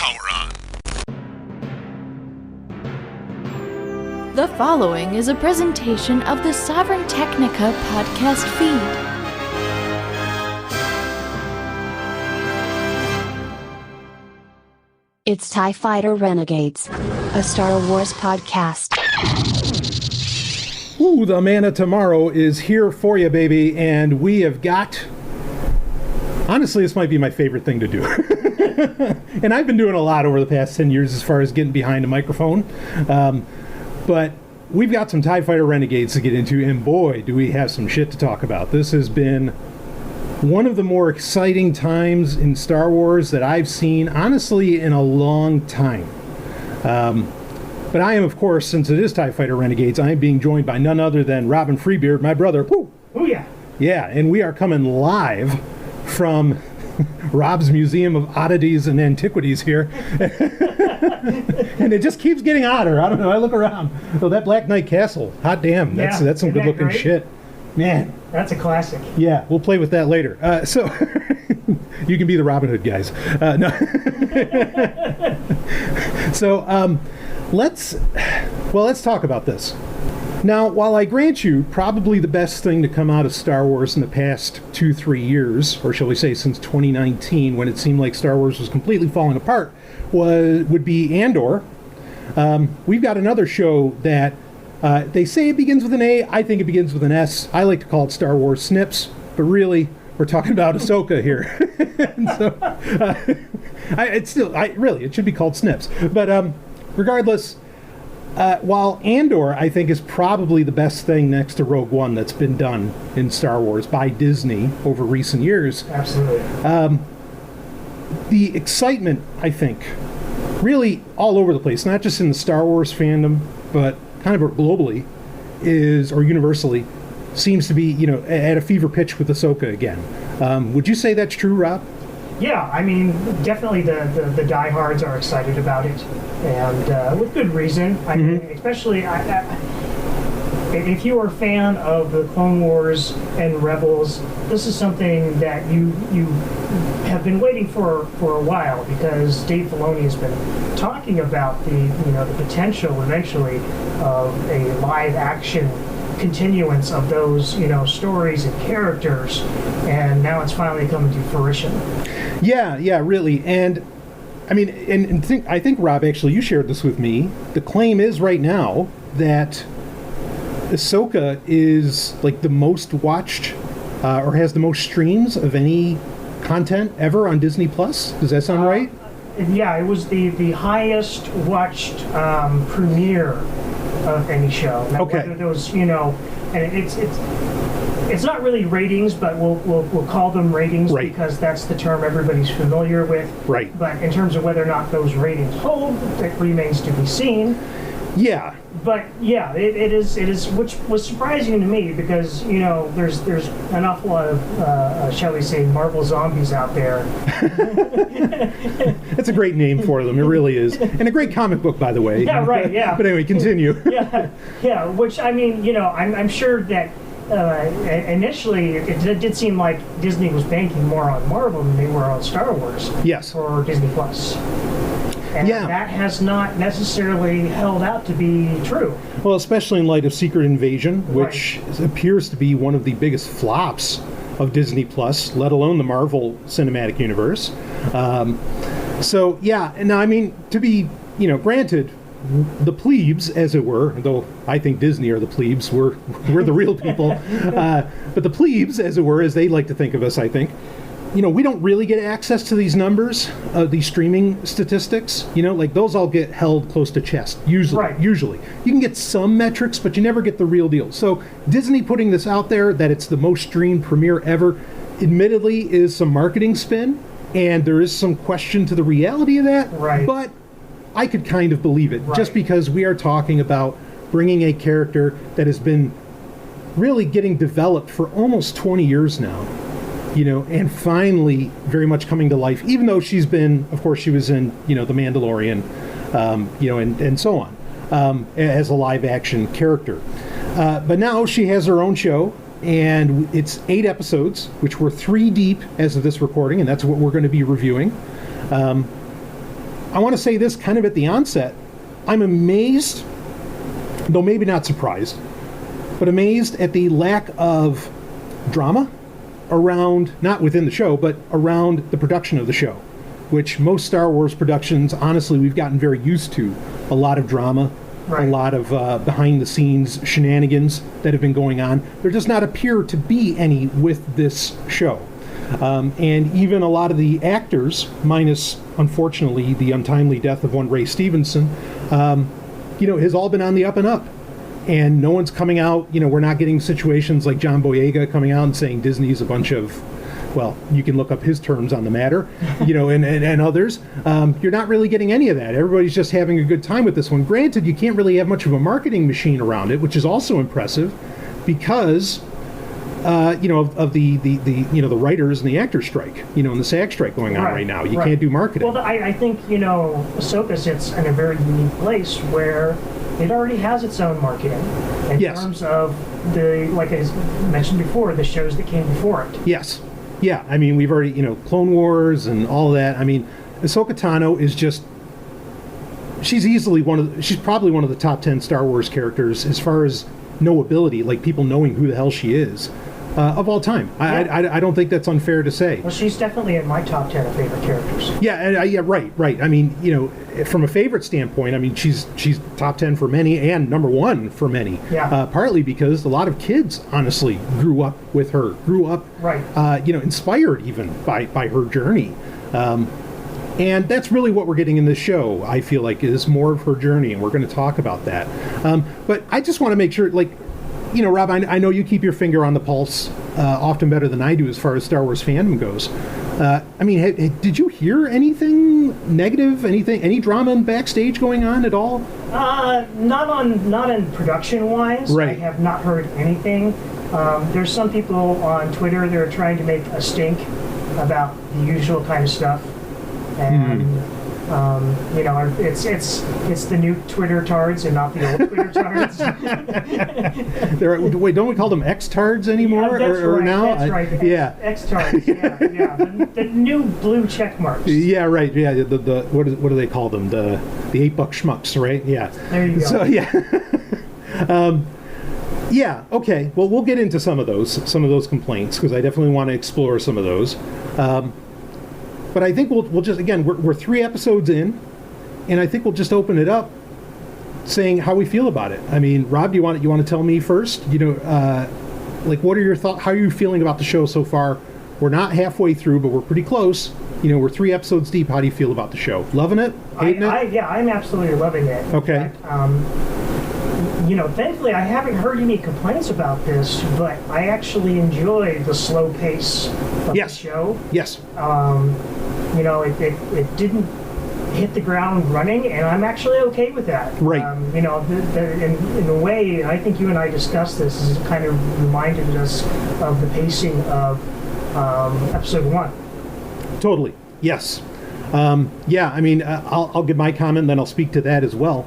power on. The following is a presentation of the Sovryn Technica podcast feed. It's TIE Fighter Renegades, a Star Wars podcast. Ooh, the man of tomorrow is here for you, baby, and we have got... Honestly, this might be my favorite thing to do. And I've been doing a lot over the past 10 years as far as getting behind a microphone. But we've got some TIE Fighter Renegades to get into, and boy, do we have some shit to talk about. This has been one of the more exciting times in Star Wars that I've seen, honestly, in a long time. But I am, of course, since it is TIE Fighter Renegades, I am being joined by none other than Robin Freebeard, my brother. Woo! Oh, yeah. Yeah, and we are coming live from Rob's Museum of Oddities and Antiquities here. And it just keeps getting hotter. I don't know, I look around. Oh, that Black Knight Castle, hot damn, that's some good-looking shit. Man. That's a classic. Yeah, we'll play with that later. So, you can be the Robin Hood guys. No. So, let's talk about this. Now, while I grant you probably the best thing to come out of Star Wars in the past 2-3 years, or shall we say since 2019, when it seemed like Star Wars was completely falling apart, would be Andor. We've got another show that they say it begins with an A. I think it begins with an S. I like to call it Star Wars Snips, but really, we're talking about Ahsoka here. It should be called Snips. But regardless, while Andor, I think, is probably the best thing next to Rogue One that's been done in Star Wars by Disney over recent years. Absolutely. The excitement, I think, really all over the place, not just in the Star Wars fandom, but kind of globally, or universally, seems to be, at a fever pitch with Ahsoka again. Would you say that's true, Rob? Yeah, I mean, definitely the diehards are excited about it, and with good reason. I mean, especially if you are a fan of the Clone Wars and Rebels, this is something that you have been waiting for a while, because Dave Filoni has been talking about the potential eventually of a live action continuance of those stories and characters, and now it's finally coming to fruition. Yeah, really. And I mean, I think Rob, actually, you shared this with me. The claim is right now that Ahsoka is like the most watched or has the most streams of any content ever on Disney Plus. Does that sound right? Yeah, it was the highest watched premiere of any show. Now, okay. Whether those, and it's not really ratings, but we'll call them ratings, right, because that's the term everybody's familiar with. Right. But in terms of whether or not those ratings hold, that remains to be seen. Yeah. But yeah, it is, which was surprising to me, because there's an awful lot of shall we say, Marvel zombies out there. That's a great name for them. It really is, and a great comic book, by the way. Yeah, right. Yeah. But anyway, continue. Yeah. Which, I mean, I'm sure that initially it did seem like Disney was banking more on Marvel than they were on Star Wars. Yes. For Disney Plus. And that has not necessarily held out to be true. Well, especially in light of Secret Invasion, which appears to be one of the biggest flops of Disney Plus, let alone the Marvel Cinematic Universe. So, yeah, and I mean, to be, granted, the plebes, as it were, though I think Disney are the plebes, we're the real people, but the plebes, as it were, as they like to think of us, I think, we don't really get access to these numbers, these streaming statistics. Like those all get held close to chest, usually. Right. Usually. You can get some metrics, but you never get the real deal. So Disney putting this out there, that it's the most streamed premiere ever, admittedly is some marketing spin, and there is some question to the reality of that. Right. But I could kind of believe it, just because we are talking about bringing a character that has been really getting developed for almost 20 years now. And finally very much coming to life, even though she's been, of course, she was in, The Mandalorian, and so on, as a live action character. But now she has her own show, and it's 8 episodes, which we're 3 deep as of this recording, and that's what we're going to be reviewing. I want to say this kind of at the onset. I'm amazed, though maybe not surprised, but amazed at the lack of drama around, not within the show, but around the production of the show, which most Star Wars productions, honestly, we've gotten very used to. A lot of drama, a lot of behind-the-scenes shenanigans that have been going on. There does not appear to be any with this show. And even a lot of the actors, minus, unfortunately, the untimely death of one Ray Stevenson, has all been on the up and up. And no one's coming out, we're not getting situations like John Boyega coming out and saying Disney's a bunch of, well, you can look up his terms on the matter, and others. You're not really getting any of that. Everybody's just having a good time with this one. Granted, you can't really have much of a marketing machine around it, which is also impressive because, of the writers and the actor strike, and the SAG strike going on right now. You can't do marketing. Well, I think, Ahsoka sits in a very unique place where it already has its own marketing in terms of like I mentioned before, the shows that came before it. Yes. Yeah, I mean, we've already, Clone Wars and all that. I mean, Ahsoka Tano is just, she's probably one of the top 10 Star Wars characters as far as knowability, like people knowing who the hell she is, of all time. Yeah. I don't think that's unfair to say. Well, she's definitely in my top 10 of favorite characters. Yeah, right. I mean, from a favorite standpoint, I mean, she's top 10 for many and number one for many. Yeah. Partly because a lot of kids, honestly, grew up with her, inspired even by her journey. And that's really what we're getting in this show, I feel like, is more of her journey, and we're going to talk about that. But I just want to make sure, Rob, I know you keep your finger on the pulse often better than I do as far as Star Wars fandom goes. I mean, did you hear anything negative, any drama in backstage going on at all? Not in production-wise. Right. I have not heard anything. There's some people on Twitter that are trying to make a stink about the usual kind of stuff. And it's the new Twitter tards and not the old Twitter tards. Wait, don't we call them X-tards anymore? Yeah, or now? That's right. X-tards. Yeah. The new blue check marks. Yeah, right. Yeah, the what do they call them? The $8 schmucks, right? Yeah. There you go. So yeah. Yeah. Okay. Well, we'll get into some of those complaints because I definitely want to explore some of those. But I think we'll just, again, we're 3 episodes in, and I think we'll just open it up saying how we feel about it. I mean, Rob, you want to tell me first? What are your thoughts? How are you feeling about the show so far? We're not halfway through, but we're pretty close. We're 3 episodes deep. How do you feel about the show? Loving it? Hating it? Yeah, I'm absolutely loving it. Okay. In fact, thankfully, I haven't heard any complaints about this, but I actually enjoy the slow pace of the show. Yes. It didn't hit the ground running, and I'm actually okay with that. Right. In a way, I think you and I discussed this, is it kind of reminded us of the pacing of episode 1. Totally. Yes. Yeah, I mean, I'll give my comment, then I'll speak to that as well.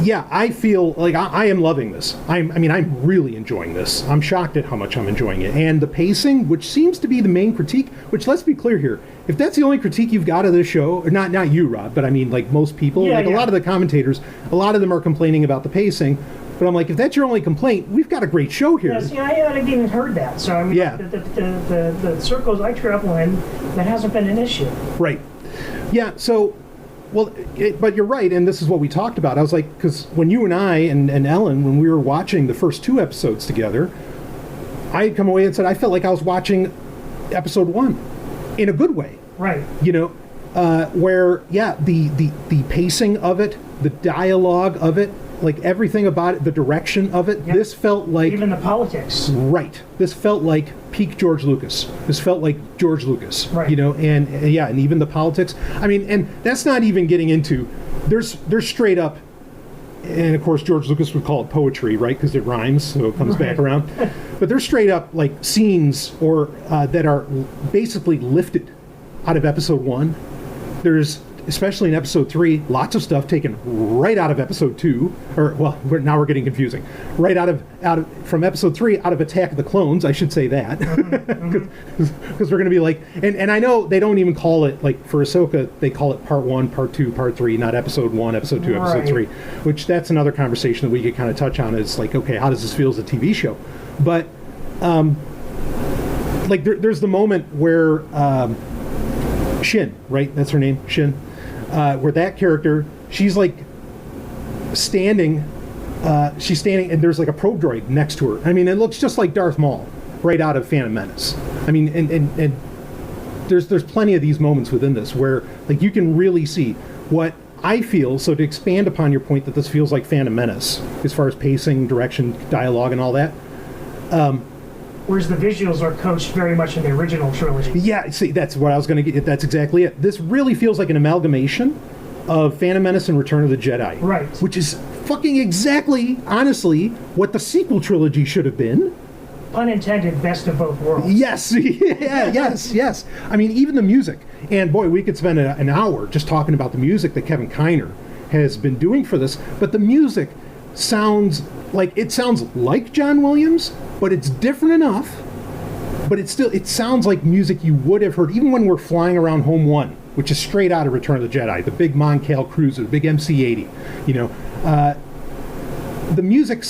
Yeah, I feel like I am loving this. I'm really enjoying this. I'm shocked at how much I'm enjoying it. And the pacing, which seems to be the main critique, which, let's be clear here, if that's the only critique you've got of this show, or not you, Rob, but I mean, like most people, a lot of the commentators, a lot of them are complaining about the pacing. But I'm like, if that's your only complaint, we've got a great show here. Yes, I haven't even heard that. So, I mean, the circles I travel in, that hasn't been an issue. Right. Yeah, so... Well, but you're right, and this is what we talked about. I was like, because when you and I and Ellen, when we were watching the first 2 episodes together, I had come away and said I felt like I was watching episode 1 in a good way. Right. Where, the pacing of it, the dialogue of it, like everything about it, the direction of it, this felt like... Even the politics. Right. This felt like peak George Lucas. This felt like George Lucas. Right. And even the politics. I mean, and that's not even getting into... There's straight up... And, of course, George Lucas would call it poetry, right? Because it rhymes, so it comes back around. But there's straight up, like, scenes that are basically lifted out of episode 1. There's especially in episode 3, lots of stuff taken right out of episode 2, or well, now we're getting confusing. Right out of from episode 3, out of Attack of the Clones, I should say that, because we're going to be like, and I know they don't even call it, like for Ahsoka, they call it part 1, part 2, part 3, not episode 1, episode 2, episode 3, which that's another conversation that we could kind of touch on. Is like, okay, how does this feel as a TV show? But like there's the moment where Shin, right? That's her name, Shin. Where that character, she's like standing, and there's like a probe droid next to her. I mean, it looks just like Darth Maul, right out of Phantom Menace. I mean, and there's plenty of these moments within this where like you can really see what I feel. So to expand upon your point that this feels like Phantom Menace as far as pacing, direction, dialogue, and all that. Whereas the visuals are coached very much in the original trilogy. Yeah, see, that's what I was going to get. That's exactly it. This really feels like an amalgamation of Phantom Menace and Return of the Jedi. Right. Which is fucking exactly, honestly, what the sequel trilogy should have been. Pun intended, best of both worlds. Yes, yeah, yes. I mean, even the music. And boy, we could spend an hour just talking about the music that Kevin Kiner has been doing for this. But the music sounds like John Williams, but it's different enough. But it sounds like music you would have heard, even when we're flying around Home 1, which is straight out of Return of the Jedi, the big Moncal cruiser, the big MC-80, you know. The music,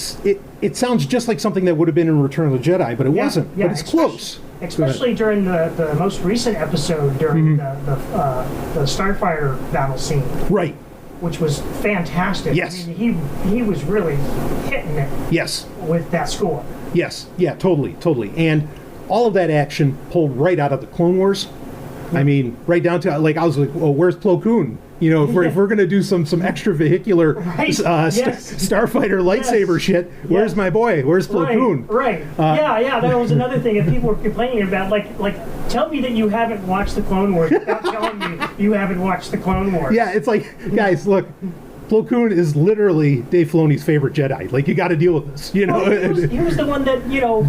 it sounds just like something that would have been in Return of the Jedi, but it wasn't. Yeah, but it's close. Especially during the most recent episode, during the Starfighter battle scene. Right. Which was fantastic. Yes. I mean, he was really hitting it. Yes. With that score. Yes. Yeah, totally. And all of that action pulled right out of the Clone Wars. I mean, right down to, like, I was like, well, where's Plo Koon? You know, if we're going to do some extra vehicular Starfighter lightsaber shit, where's my boy? Where's Plo Koon? Right. That was another thing that people were complaining about. Like, tell me that you haven't watched the Clone Wars without telling me you haven't watched the Clone Wars. Yeah, it's like, guys, look, Plo Koon is literally Dave Filoni's favorite Jedi. Like, you got to deal with this, you know. Well, he was the one that,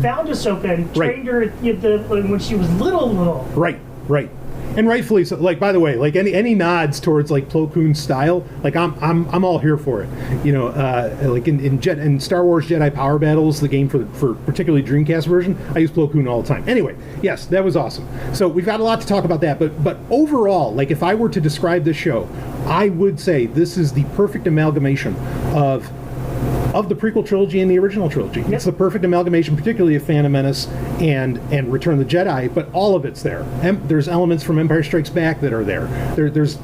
found Ahsoka and trained her when she was little. Right. And rightfully so. Like, by the way, like any nods towards like Plo Koon's style, like I'm all here for it. You know, like in Star Wars Jedi Power Battles, the game for particularly Dreamcast version, I use Plo Koon all the time. Anyway, yes, that was awesome. So we've got a lot to talk about that. But overall, like if I were to describe this show, I would say this is the perfect amalgamation of the prequel trilogy and the original trilogy. Yep. It's the perfect amalgamation, particularly of Phantom Menace and Return of the Jedi, but all of it's there. There's elements from Empire Strikes Back that are there. There's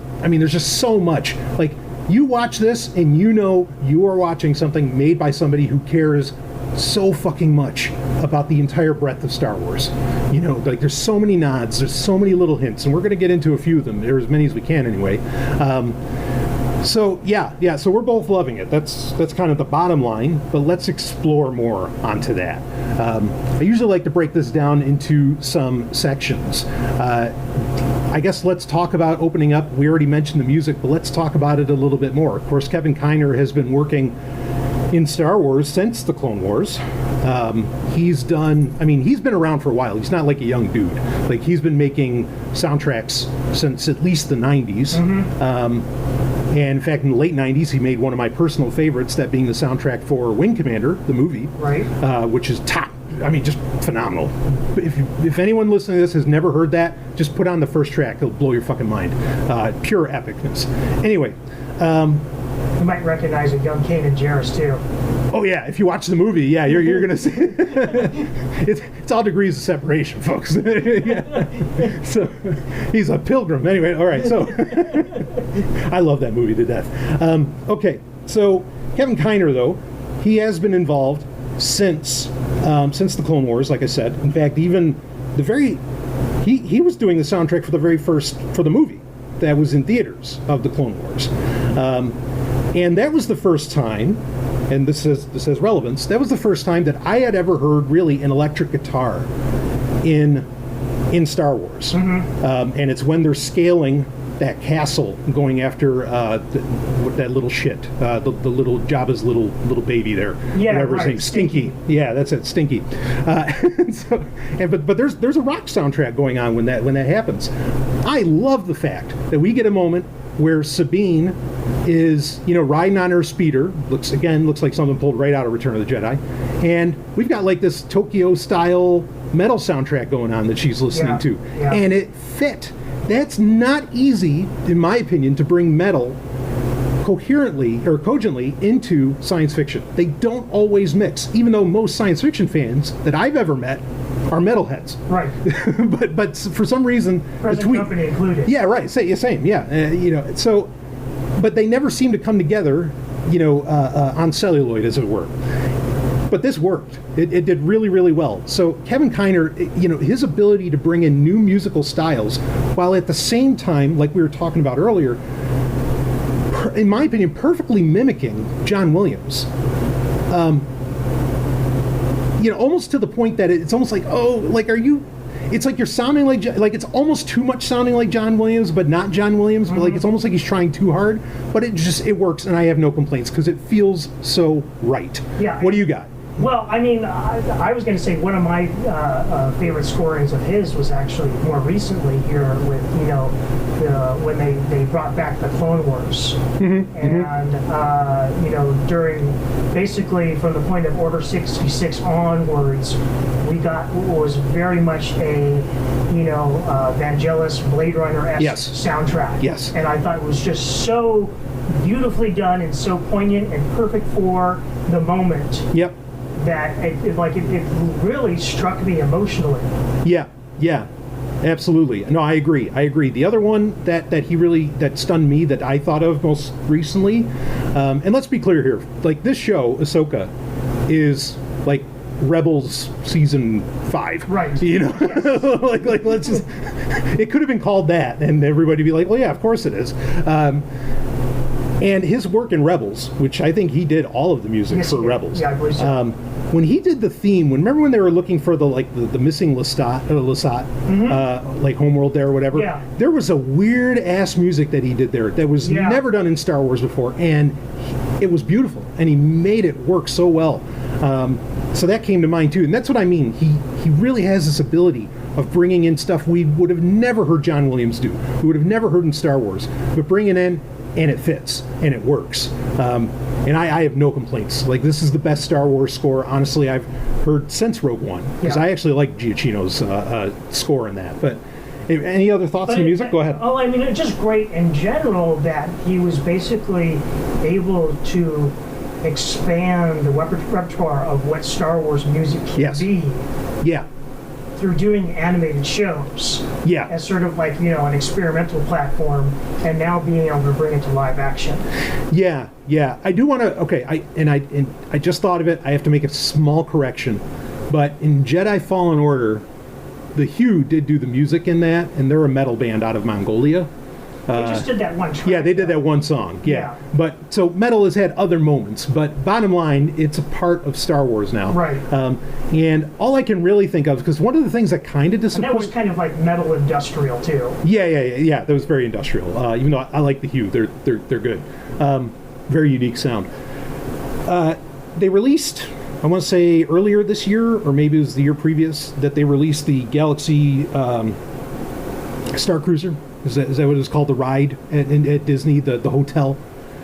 just so much. Like, you watch this and you know you are watching something made by somebody who cares so fucking much about the entire breadth of Star Wars. You know, like there's so many nods, there's so many little hints, and we're going to get into a few of them, or as many as we can anyway. So so we're both loving it. That's kind of the bottom line, but let's explore more onto that. I usually like to break this down into some sections. I guess let's talk about opening up. We already mentioned the music, but let's talk about it a little bit more. Of course, Kevin Kiner has been working in Star Wars since the Clone Wars. He's been around for a while. He's not like a young dude. Like, he's been making soundtracks since at least the 90s. And in fact, in the late 90s, he made one of my personal favorites, that being the soundtrack for Wing Commander, the movie, which is top. I mean, just phenomenal. If anyone listening to this has never heard that, just put on the first track. It'll blow your fucking mind. Pure epicness. Anyway. You might recognize a young Kanan Jarrus, too. Oh, yeah. If you watch the movie, yeah, you're going to see. It's all degrees of separation, folks. So he's a pilgrim. Anyway, all right. So I love that movie to death. Okay. So Kevin Kiner, though, he has been involved since the Clone Wars, like I said. In fact, even he was doing the soundtrack for the movie that was in theaters of the Clone Wars. And that was the first time, and this has relevance, that was the first time that I had ever heard really an electric guitar in Star Wars. And it's when they're scaling that castle, going after that little shit, the little Jabba's little baby there, whatever his name, Stinky. Yeah, that's it, Stinky. But there's a rock soundtrack going on when that happens. I love the fact that we get a moment where Sabine is, riding on her speeder. Looks like something pulled right out of Return of the Jedi. And we've got like this Tokyo-style metal soundtrack going on that she's listening to. Yeah. And it fit. That's not easy, in my opinion, to bring metal coherently or cogently into science fiction. They don't always mix, even though most science fiction fans that I've ever met are metalheads. Right. but for some reason, Present company included. Yeah, right. Same. Yeah. So, but they never seem to come together, on celluloid, as it were. But this worked. It did really, really well. So Kevin Kiner, his ability to bring in new musical styles, while at the same time, like we were talking about earlier, in my opinion, perfectly mimicking John Williams. Almost to the point that it's almost like, it's like you're sounding like it's almost too much sounding like John Williams, but not John Williams. But it's almost like he's trying too hard. But it works, and I have no complaints because it feels so right. Yeah. What do you got? Well, I mean, I was going to say one of my favorite scorings of his was actually more recently here with, when they brought back the Clone Wars. And, during, basically from the point of Order 66 onwards, we got what was very much a, Vangelis Blade Runner-esque soundtrack. Yes. And I thought it was just so beautifully done and so poignant and perfect for the moment. Yep. That it really struck me emotionally. Yeah, absolutely. No, I agree. The other one that stunned me that I thought of most recently, and let's be clear here, like this show, Ahsoka, is like Rebels season 5. Right. Yes. like let's just, it could have been called that, and everybody would be like, well, yeah, of course it is. And his work in Rebels, which I think he did all of the music for Rebels. Yeah, I believe so. When he did the theme, remember when they were looking for the missing Lasat, like Homeworld there or whatever? Yeah. There was a weird ass music that he did there that was never done in Star Wars before, and it was beautiful, and he made it work so well. So that came to mind too, and that's what I mean. He really has this ability of bringing in stuff we would have never heard John Williams do. We would have never heard in Star Wars, but bringing in. And it fits, and it works. And I have no complaints. Like, this is the best Star Wars score, honestly, I've heard since Rogue One. Because I actually like Giacchino's score in that. But any other thoughts on the music? Go ahead. Oh, I mean, it's just great in general that he was basically able to expand the repertoire of what Star Wars music can be. Yeah. Through doing animated shows. Yeah. As sort of like, an experimental platform, and now being able to bring it to live action. Yeah. I do want to, I just thought of it. I have to make a small correction. But in Jedi Fallen Order, the Hue did do the music in that, and they're a metal band out of Mongolia. They just did that one track. Yeah, they did that one song. Yeah. But so metal has had other moments, but bottom line, it's a part of Star Wars now. Right. And all I can really think of, because one of the things that kind of disappointed... And that was kind of like metal industrial too. Yeah. That was very industrial. Even though I like the Hue, they're good. Very unique sound. They released, I want to say earlier this year, or maybe it was the year previous, that they released the Galaxy Star Cruiser. Is that what it's called? The ride at Disney, the hotel.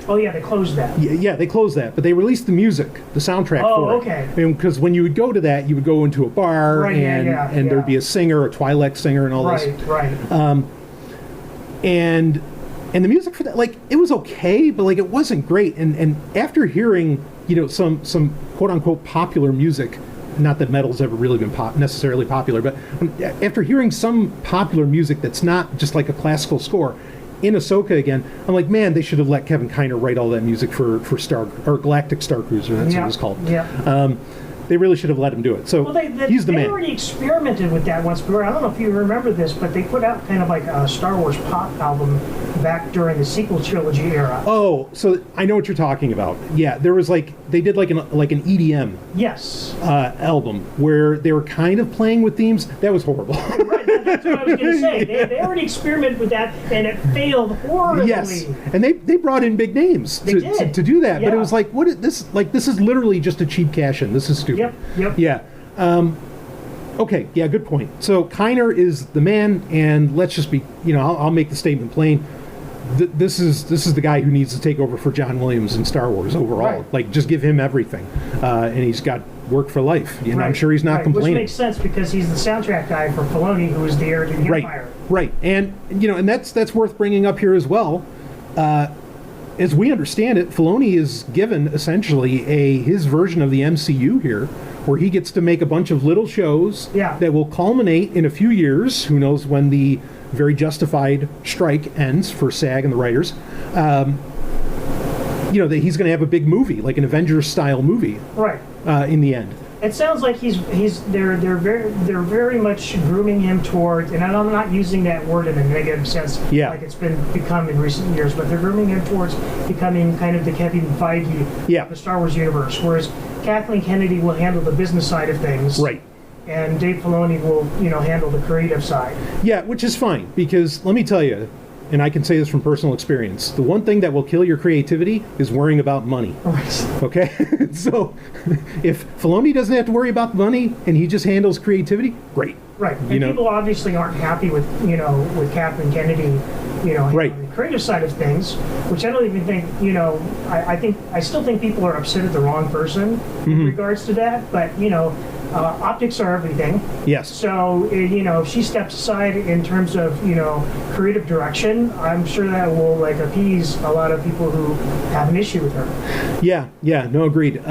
Oh yeah, they closed that. Yeah, they closed that, but they released the music, the soundtrack for it. Okay. Because when you would go to that, you would go into a bar, and there'd be a singer, a Twi'lek singer, and all this. Right. And the music for that, like, it was okay, but like it wasn't great. And after hearing, some quote unquote popular music. Not that metal's ever really been necessarily popular, but after hearing some popular music that's not just like a classical score in Ahsoka again, I'm like, man, they should have let Kevin Kiner write all that music for Galactic Star Cruiser. That's what it was called. Yeah. They really should have let him do it. So he's the man. They already experimented with that once before. I don't know if you remember this, but they put out kind of like a Star Wars pop album back during the sequel trilogy era. Oh, so I know what you're talking about. Yeah, there was they did like an EDM album where they were kind of playing with themes. That was horrible. Right, that's what I was going to say. They already experimented with that, and it failed horribly. Yes, and they brought in big names to do that, but it was like, what is this? Like, this is literally just a cheap cash-in. This is stupid. Yep. Yeah. Okay. Yeah. Good point. So Kiner is the man, and let's just be. I'll make the statement plain. this is the guy who needs to take over for John Williams in Star Wars overall. Right. Like, just give him everything, and he's got work for life. And I'm sure he's not complaining. Which makes sense because he's the soundtrack guy for Filoni, who is the heir to the Empire. Right. And and that's worth bringing up here as well. As we understand it, Filoni is given essentially his version of the MCU here, where he gets to make a bunch of little shows that will culminate in a few years. Who knows when the very justified strike ends for SAG and the writers. That he's going to have a big movie, like an Avengers-style movie, in the end. It sounds like they're very much grooming him towards, and I'm not using that word in a negative sense, like it's become in recent years, but they're grooming him towards becoming kind of the Kevin Feige of the Star Wars universe, whereas Kathleen Kennedy will handle the business side of things, and Dave Filoni will handle the creative side. Yeah, which is fine, because let me tell you, and I can say this from personal experience, the one thing that will kill your creativity is worrying about money. Okay? So if Filoni doesn't have to worry about money and he just handles creativity, great. Right. And people obviously aren't happy with Kathleen Kennedy, the creative side of things, which I don't even think, I still think people are upset at the wrong person in regards to that, but, optics are everything. Yes. So, if she steps aside in terms of, creative direction, I'm sure that will, appease a lot of people who have an issue with her. Yeah, no, agreed.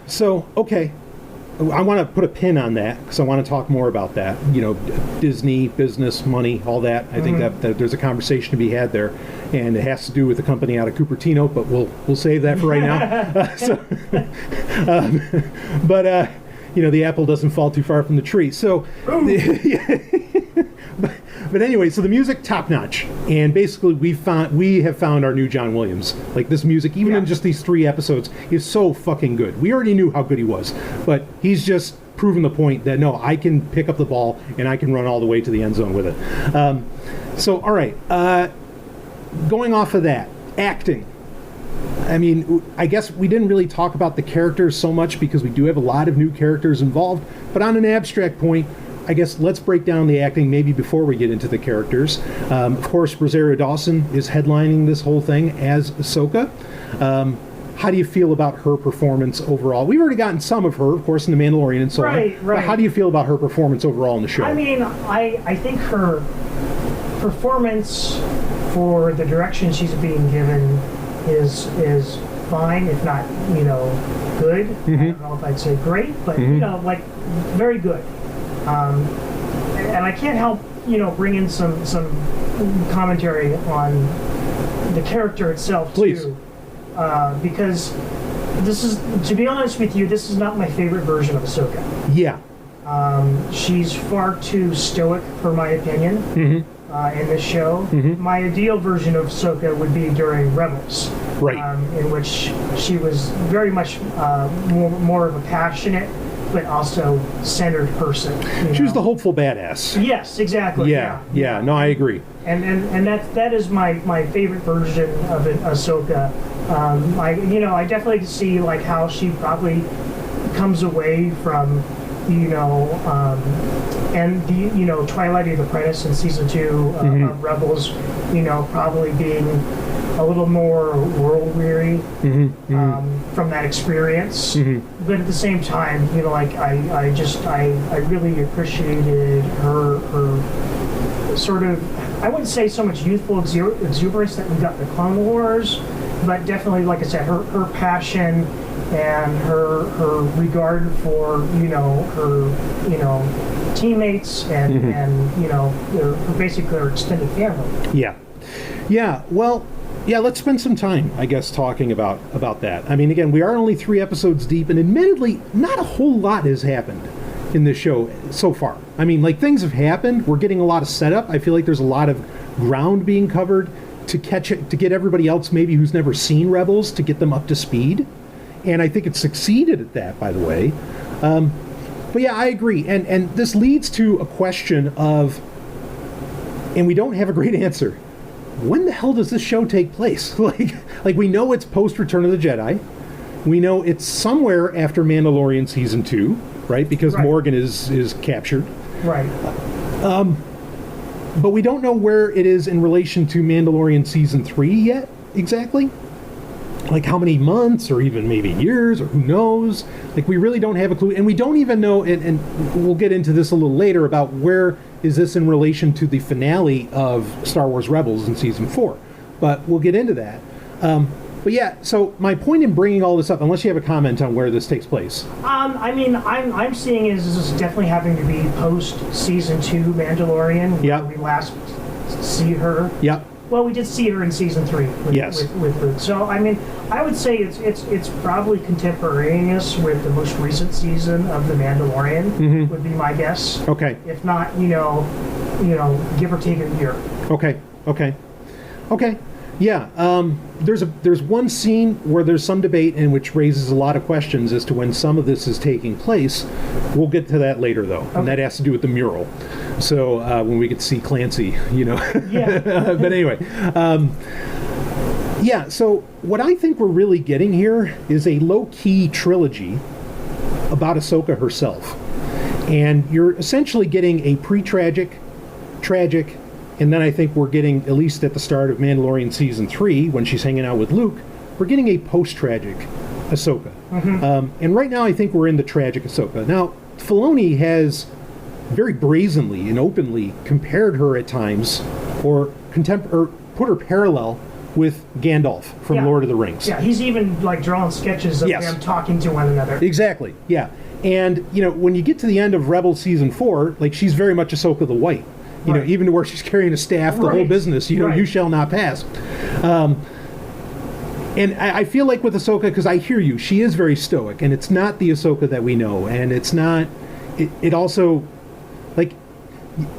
So, okay. I want to put a pin on that because I want to talk more about that. Disney, business, money, all that. I think that there's a conversation to be had there, and it has to do with the company out of Cupertino. But we'll save that for right now. The apple doesn't fall too far from the tree. So, but anyway, so the music top notch, and basically we have found our new John Williams. Like, this music, even in just these 3 episodes, is so fucking good. We already knew how good he was, but he's just proven the point that no, I can pick up the ball and I can run all the way to the end zone with it. So all right, going off of that, acting. I mean, I guess we didn't really talk about the characters so much because we do have a lot of new characters involved, but on an abstract point, I guess let's break down the acting maybe before we get into the characters. Of course, Rosario Dawson is headlining this whole thing as Ahsoka. How do you feel about her performance overall? We've already gotten some of her, of course, in The Mandalorian and so on. Right. But how do you feel about her performance overall in the show? I mean, I think her performance for the direction she's being given is fine, if not, good. I don't know if I'd say great, but, very good. And I can't help, bring in some commentary on the character itself, Please. too. Because this is, to be honest with you, this is not my favorite version of Ahsoka. Yeah. She's far too stoic, for my opinion, in this show. My ideal version of Ahsoka would be during Rebels. Right. In which she was very much more of a passionate but also centered person. She was the hopeful badass. Yes, exactly. Yeah. No, I agree. And that is my favorite version of it, Ahsoka. I definitely see how she probably comes away from and the Twilight of the Apprentice in season 2 of Rebels, probably being a little more world weary from that experience, but at the same time, I really appreciated her sort of, I wouldn't say so much youthful exuberance that we got in the Clone Wars, but definitely, like I said, her passion and her regard for her teammates and basically her extended family. Well, let's spend some time, I guess, talking about that. I mean, again, we are only 3 episodes deep, and admittedly, not a whole lot has happened in this show so far. I mean, things have happened. We're getting a lot of setup. I feel like there's a lot of ground being covered to get everybody else maybe who's never seen Rebels, to get them up to speed. And I think it succeeded at that, by the way. But yeah, I agree. And this leads to a question of, and we don't have a great answer, when the hell does this show take place? Like we know it's post Return of the Jedi. We know it's somewhere after Mandalorian season 2, right? Because Morgan is captured. Right. But we don't know where it is in relation to Mandalorian Season 3 yet, exactly. Like how many months or even maybe years or who knows. Like we really don't have a clue. And we don't even know, and we'll get into this a little later, about where is this in relation to the finale of Star Wars Rebels in Season 4. But we'll get into that. But yeah, so my point in bringing all this up, unless you have a comment on where this takes place. I mean, I'm seeing it as this is definitely having to be post Season 2 Mandalorian, where we last see her. Yep. Well, we did see her in Season 3 with Luke. So, I mean, I would say it's probably contemporaneous with the most recent season of The Mandalorian, would be my guess. Okay. If not, you know, give or take a year. Okay. Yeah, there's one scene where there's some debate and which raises a lot of questions as to when some of this is taking place. We'll get to that later, though, and that has to do with the mural. So when we get to see Clancy, Yeah. But anyway, yeah. So what I think we're really getting here is a low-key trilogy about Ahsoka herself, and you're essentially getting a pre-tragic, tragic. And then I think we're getting, at least at the start of Mandalorian Season 3, when she's hanging out with Luke, we're getting a post-tragic Ahsoka. And right now I think we're in the tragic Ahsoka. Now, Filoni has very brazenly and openly compared her at times, or put her parallel with Gandalf from Lord of the Rings. Yeah, he's even like drawn sketches of them talking to one another. Exactly, yeah. And, when you get to the end of Rebels Season 4, like, she's very much Ahsoka the White. Even to where she's carrying a staff, the whole business, you shall not pass. And I feel like with Ahsoka, because I hear you, she is very stoic, and it's not the Ahsoka that we know, and it's not, it also, like,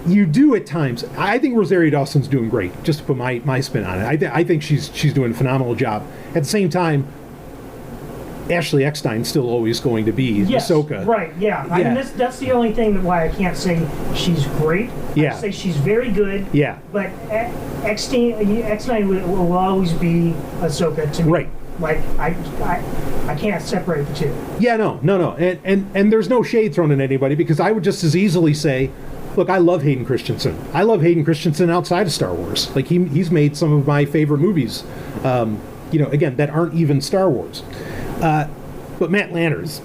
you do at times, I think Rosario Dawson's doing great, just to put my spin on it. I think she's doing a phenomenal job. At the same time, Ashley Eckstein's still always going to be Ahsoka. Right, yeah. I mean, that's the only thing why I can't say she's great. Yeah. I say she's very good. Yeah. But Eckstein will always be Ahsoka to me. Right. Like, I can't separate the two. Yeah, no. And there's no shade thrown at anybody, because I would just as easily say, look, I love Hayden Christensen. I love Hayden Christensen outside of Star Wars. Like, he's made some of my favorite movies, again, that aren't even Star Wars. But Matt Lanner's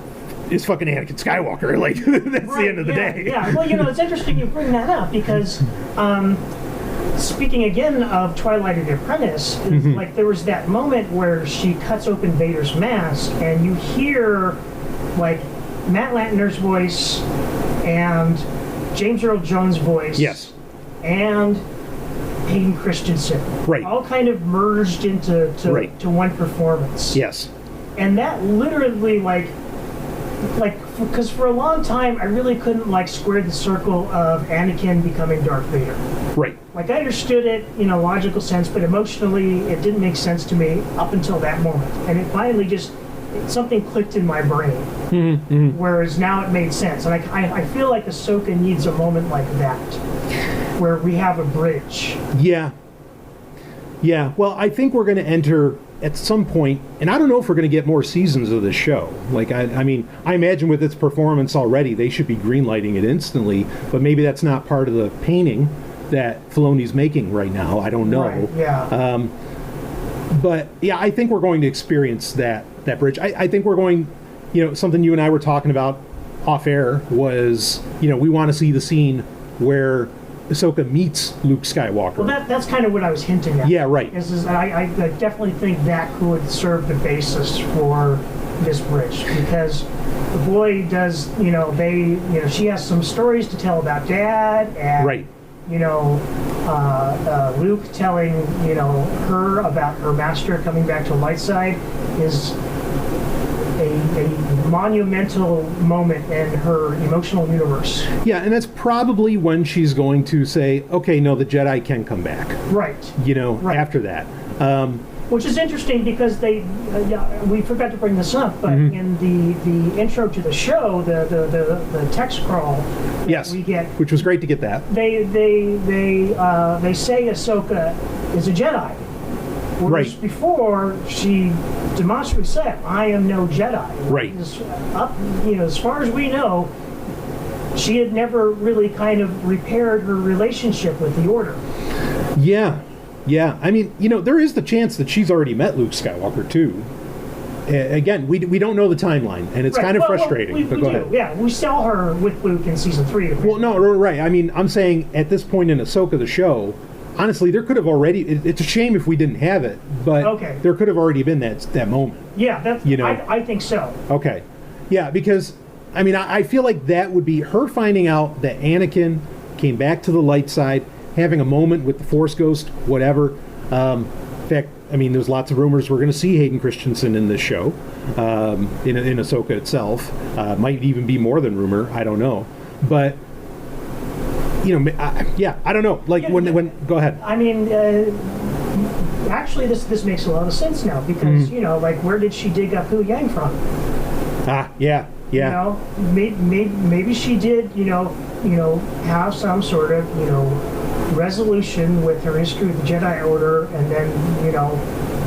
is fucking Anakin Skywalker. Like, that's the end of the day. Yeah, well, it's interesting you bring that up, because speaking again of Twilight of the Apprentice, like, there was that moment where she cuts open Vader's mask, and you hear, like, Matt Lanner's voice and James Earl Jones' voice. Yes. And Hayden Christensen. Right. All kind of merged into to one performance. Yes. And that literally, like, because for a long time, I really couldn't, like, square the circle of Anakin becoming Darth Vader. Right. Like, I understood it in a logical sense, but emotionally, it didn't make sense to me up until that moment. And it finally something clicked in my brain. Whereas now it made sense. And I feel like Ahsoka needs a moment like that, where we have a bridge. Yeah. Well, I think we're going to enter at some point, and I don't know if we're going to get more seasons of this show. Like, I mean, I imagine with its performance already, they should be greenlighting it instantly, but maybe that's not part of the painting that Filoni's making right now. I don't know. Right, yeah. But, yeah, I think we're going to experience that bridge. I think we're going, something you and I were talking about off air was, we want to see the scene where Ahsoka meets Luke Skywalker. Well, that's kind of what I was hinting at. Yeah, right. Is that I definitely think that could serve the basis for this bridge, because the boy does, she has some stories to tell about Dad, and right. Luke telling her about her master coming back to the light side is a monumental moment in her emotional universe. Yeah, and that's probably when she's going to say, okay, no, the Jedi can come back. Right. After that. Which is interesting, because we forgot to bring this up, but in the intro to the show, the text crawl we get, which was great to get that. They say Ahsoka is a Jedi. Whereas before, she demonstrably said, I am no Jedi. Right. As far as we know, she had never really kind of repaired her relationship with the Order. Yeah. I mean, there is the chance that she's already met Luke Skywalker too. Again, we don't know the timeline, and it's kind of frustrating. But go ahead. Yeah, we saw her with Luke in season 3. Well, no, right. I mean, I'm saying at this point in Ahsoka, the show, honestly, there could have already. It's a shame if we didn't have it, but there could have already been that moment. Yeah, that's. I think so. Okay, yeah, because I mean, I feel like that would be her finding out that Anakin came back to the light side, having a moment with the Force Ghost, whatever. In fact, I mean, there's lots of rumors we're going to see Hayden Christensen in this show, in Ahsoka itself. Might even be more than rumor. I don't know, but I don't know. Like when go ahead. I mean, actually, this makes a lot of sense now because like where did she dig up Hu Yang from? Yeah. Maybe she did. Have some sort of resolution with her history with the Jedi Order, and then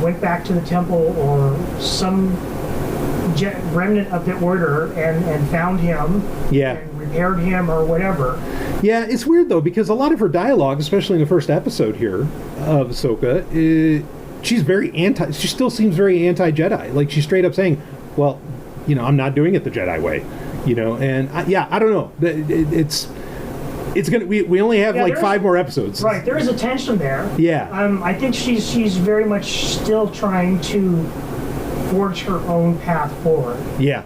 went back to the temple or some remnant of the Order and found him. Yeah. And repaired him or whatever. Yeah, it's weird though because a lot of her dialogue, especially in the first episode here of Ahsoka, she still seems very anti-Jedi. Like she's straight up saying, "Well, I'm not doing it the Jedi way," and I don't know. It's gonna. We only have 5 more episodes. Right, there is a tension there. Yeah. I think she's very much still trying to forge her own path forward. Yeah.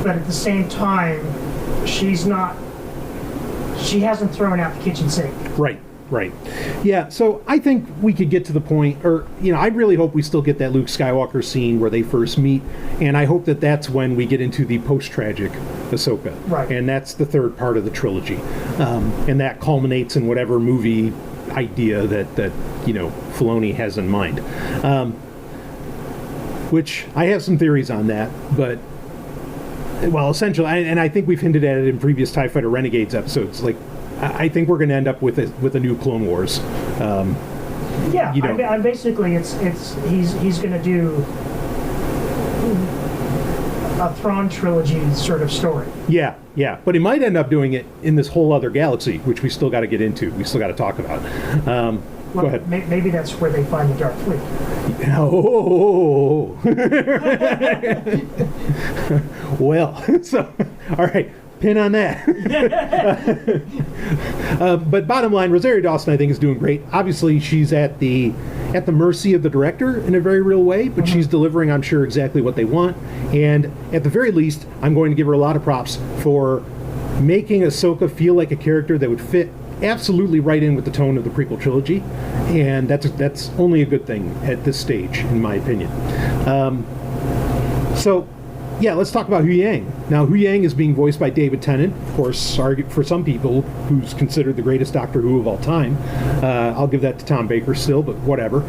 But at the same time, she's not. She hasn't thrown out the kitchen sink. Right. Yeah, so I think we could get to the point, or, I really hope we still get that Luke Skywalker scene where they first meet, and I hope that that's when we get into the post-tragic Ahsoka. Right. And that's the third part of the trilogy. And that culminates in whatever movie idea that Filoni has in mind. Which, I have some theories on that, but... Well, essentially, and I think we've hinted at it in previous TIE Fighter Renegades episodes, like, I think we're going to end up with a new Clone Wars. I'm basically, he's going to do a Thrawn trilogy sort of story. Yeah, but he might end up doing it in this whole other galaxy, which we still got to get into. We still got to talk about. Go ahead. Maybe that's where they find the Dark Fleet. Oh. Well, so all right. Pin on that. But bottom line, Rosario Dawson, I think, is doing great. Obviously, she's at the mercy of the director in a very real way, but she's delivering, I'm sure, exactly what they want. And at the very least, I'm going to give her a lot of props for making Ahsoka feel like a character that would fit absolutely right in with the tone of the prequel trilogy. And that's only a good thing at this stage, in my opinion. Yeah, let's talk about Hu Yang. Now, Hu Yang is being voiced by David Tennant, of course, for some people, who's considered the greatest Doctor Who of all time. I'll give that to Tom Baker still, but whatever.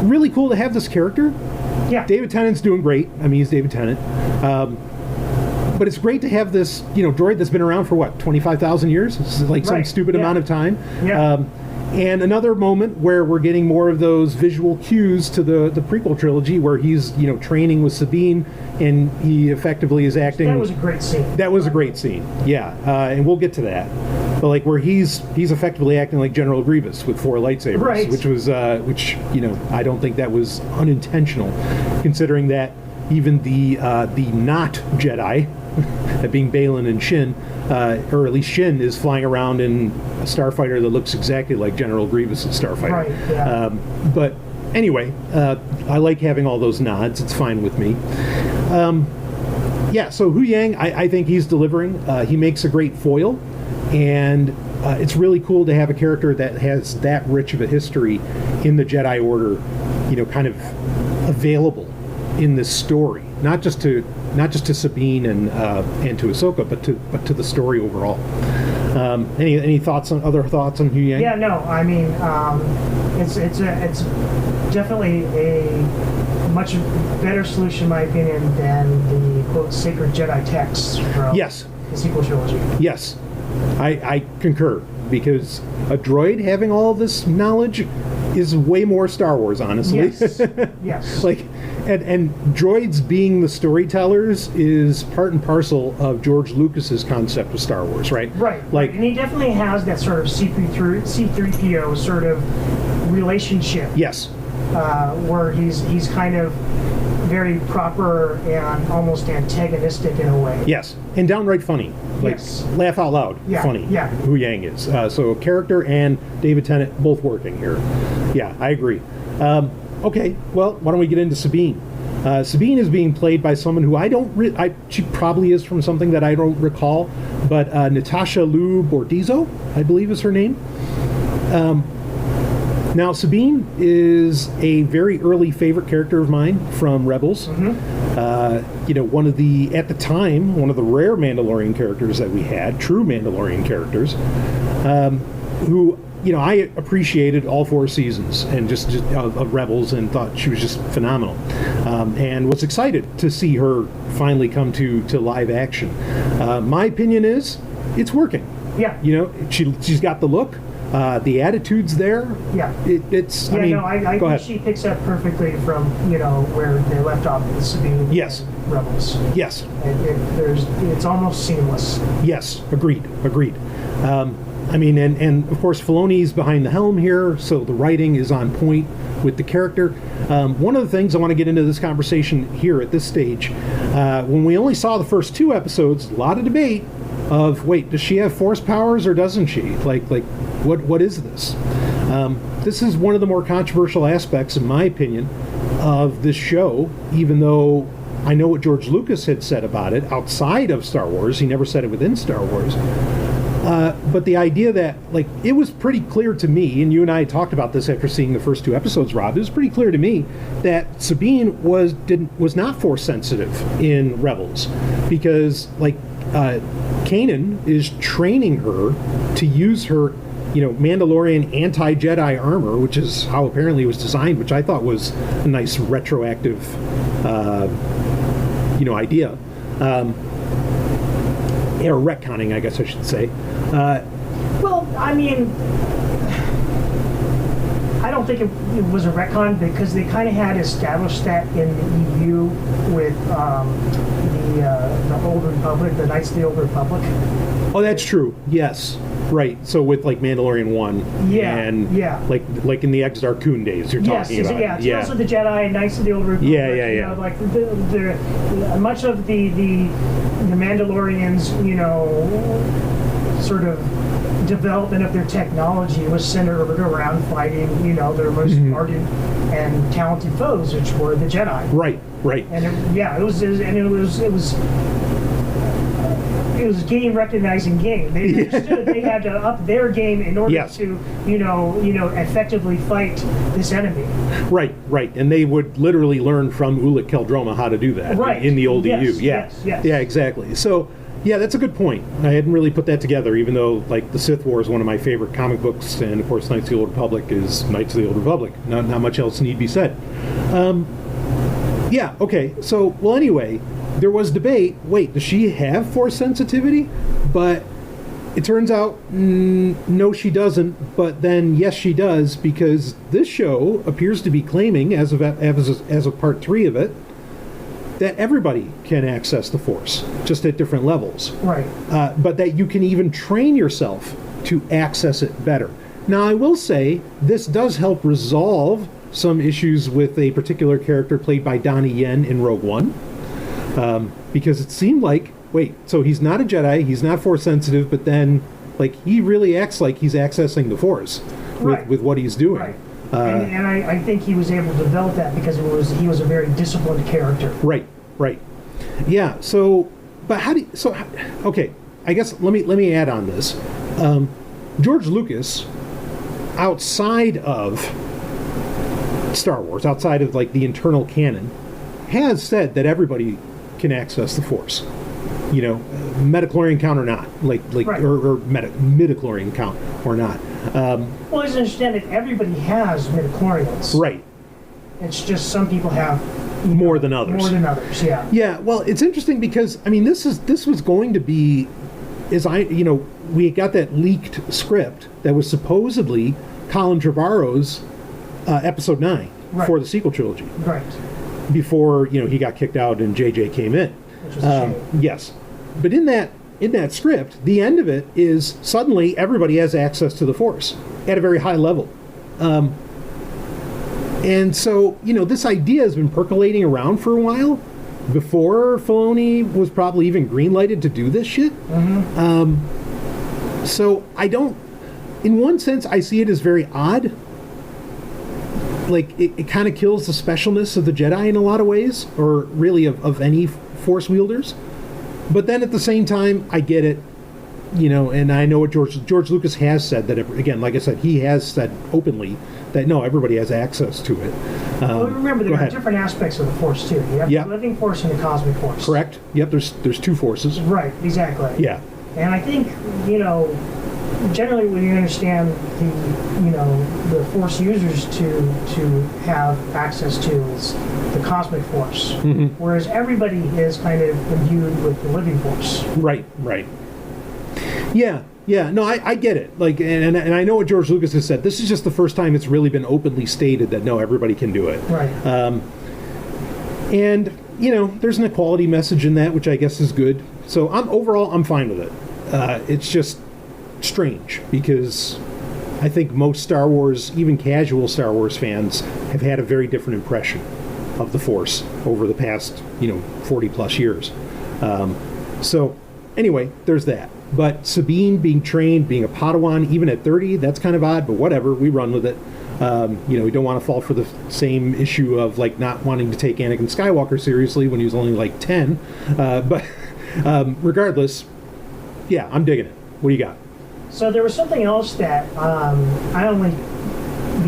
Really cool to have this character. Yeah. David Tennant's doing great. I mean, he's David Tennant. But it's great to have this, droid that's been around for, 25,000 years? It's like some stupid amount of time. Yeah. And another moment where we're getting more of those visual cues to the prequel trilogy where he's, training with Sabine and he effectively is acting... That was a great scene. That was a great scene, yeah. And we'll get to that. But where he's effectively acting like General Grievous with 4 lightsabers, right. which was, I don't think that was unintentional, considering that even the not Jedi, that being Baylan and Shin, or at least Shin, is flying around in a starfighter that looks exactly like General Grievous' starfighter. Right, yeah. But anyway, I like having all those nods. It's fine with me. So Hu Yang, I think he's delivering. He makes a great foil, and it's really cool to have a character that has that rich of a history in the Jedi Order, kind of available in this story. Not just to Sabine and to Ahsoka, but to the story overall. Any other thoughts on Hu Yang? Yeah, no, I mean, it's definitely a much better solution, in my opinion, than the quote sacred Jedi texts from Yes. the sequel trilogy. Yes, I concur. because a droid having all this knowledge is way more Star Wars, honestly. Yes. Yes. Like, and droids being the storytellers is part and parcel of George Lucas's concept of Star Wars, right? Right. Like, and he definitely has that sort of C3PO sort of relationship. yes. Where he's kind of very proper and almost antagonistic in a way. Yes, and downright funny. Like, Yes. laugh out loud, Yeah, funny. yeah. Hu Yang is. So character and David Tennant both working here. Yeah, I agree. Okay, well, why don't we get into Sabine? Sabine is being played by someone who I don't... she probably is from something that I don't recall, but Natasha Liu Bordizzo, I believe is her name. Now, Sabine is a very early favorite character of mine from Rebels. You know, one of the rare Mandalorian characters that we had, true Mandalorian characters, who, you know, I appreciated all 4 seasons and just of Rebels and thought she was just phenomenal, and was excited to see her finally come to live action. My opinion is it's working. Yeah. You know, she's got the look. The attitude's there. Yeah. It's. Yeah, I mean, I go think ahead. she picks up perfectly from, you know, where they left off with Sabine Yes. and Rebels. Yes. It's almost seamless. Yes. Agreed. I mean, and of course, Filoni's behind the helm here, so the writing is on point with the character. One of the things I want to get into this conversation here at this stage, when we only saw the first 2 episodes, a lot of debate of, wait, does she have force powers or doesn't she? Like what is this? This is one of the more controversial aspects, in my opinion, of this show, even though I know what George Lucas had said about it outside of Star Wars. He never said it within Star Wars. But the idea that, like, it was pretty clear to me, and you and I talked about this after seeing the first 2 episodes, Rob, it was pretty clear to me that Sabine was not force sensitive in Rebels, because, like, Kanan is training her to use her, you know, Mandalorian anti-Jedi armor, which is how apparently it was designed, which I thought was a nice retroactive, you know, idea. Or retconning, I guess I should say. Well, I mean, I don't think it was a retcon, because they kind of had established that in the EU with the Old Republic, the Knights of the Old Republic. Oh, that's true. Yes. Right. So with, like, Mandalorian 1. Yeah, And yeah. like in the Exar Kun days you're talking about. Yeah, Tales of the Jedi, Knights of the Old Republic. Yeah. You know, like much of the Mandalorians, you know, sort of development of their technology was centered around fighting, you know, their most ardent and talented foes, which were the Jedi. Right. And it was game recognizing game. They understood they had to up their game in order to, you know, effectively fight this enemy. Right. And they would literally learn from Ulic Qel-Droma how to do that in the old EU. Yeah. Yeah, exactly. So, yeah, that's a good point. I hadn't really put that together, even though, like, the Sith War is one of my favorite comic books, and of course Knights of the Old Republic is Knights of the Old Republic. Not much else need be said. Yeah, okay. So, well, anyway, there was debate. Wait, does she have force sensitivity? But it turns out, no, she doesn't. But then, yes, she does, because this show appears to be claiming, as of part 3 of it, that everybody can access the Force, just at different levels. Right. But that you can even train yourself to access it better. Now, I will say, this does help resolve some issues with a particular character played by Donnie Yen in Rogue One. Because it seemed like, wait, so he's not a Jedi, he's not Force sensitive, but then, like, he really acts like he's accessing the Force with what he's doing. Right. And I think he was able to develop that because he was a very disciplined character. Right. Yeah. So, but okay. I guess let me add on this. George Lucas, outside of Star Wars, outside of, like, the internal canon, has said that everybody can access the Force. You know, metachlorian count or not, or midichlorian count or not. Well, as I understand it, everybody has midichlorians. Right. It's just some people have more than others. Yeah. Yeah. Well, it's interesting because, I mean, this was going to be we got that leaked script that was supposedly Colin Trevorrow's episode 9 for the sequel trilogy. Right. Before, he got kicked out and JJ came in. Which was a shame. Yes. But in that script, the end of it is suddenly everybody has access to the Force at a very high level. And so, this idea has been percolating around for a while before Filoni was probably even green-lighted to do this shit. So I don't, in one sense, I see it as very odd. Like, it kind of kills the specialness of the Jedi in a lot of ways, or really of any Force wielders. But then at the same time, I get it, and I know what George Lucas has said, that, again, like I said, he has said openly that, no, everybody has access to it. Well, remember, there are different aspects of the Force, too. You have the living Force and the cosmic Force. Correct. Yep, there's two forces. Right, exactly. Yeah. And I think, generally what you understand the Force users to have access to is the cosmic Force, whereas everybody is kind of imbued with the living Force. Right. Yeah. No, I get it. Like, and I know what George Lucas has said. This is just the first time it's really been openly stated that no, everybody can do it. Right. And there's an equality message in that, which I guess is good. So overall, I'm fine with it. It's just strange because I think most Star Wars, even casual Star Wars fans, have had a very different impression of the Force over the past 40 plus years. So anyway, there's that. But Sabine being trained, being a Padawan, even at 30, that's kind of odd, but whatever, we run with it. We don't want to fall for the same issue of like not wanting to take Anakin Skywalker seriously when he was only like 10. But regardless, yeah, I'm digging it. What do you got? So there was something else that I only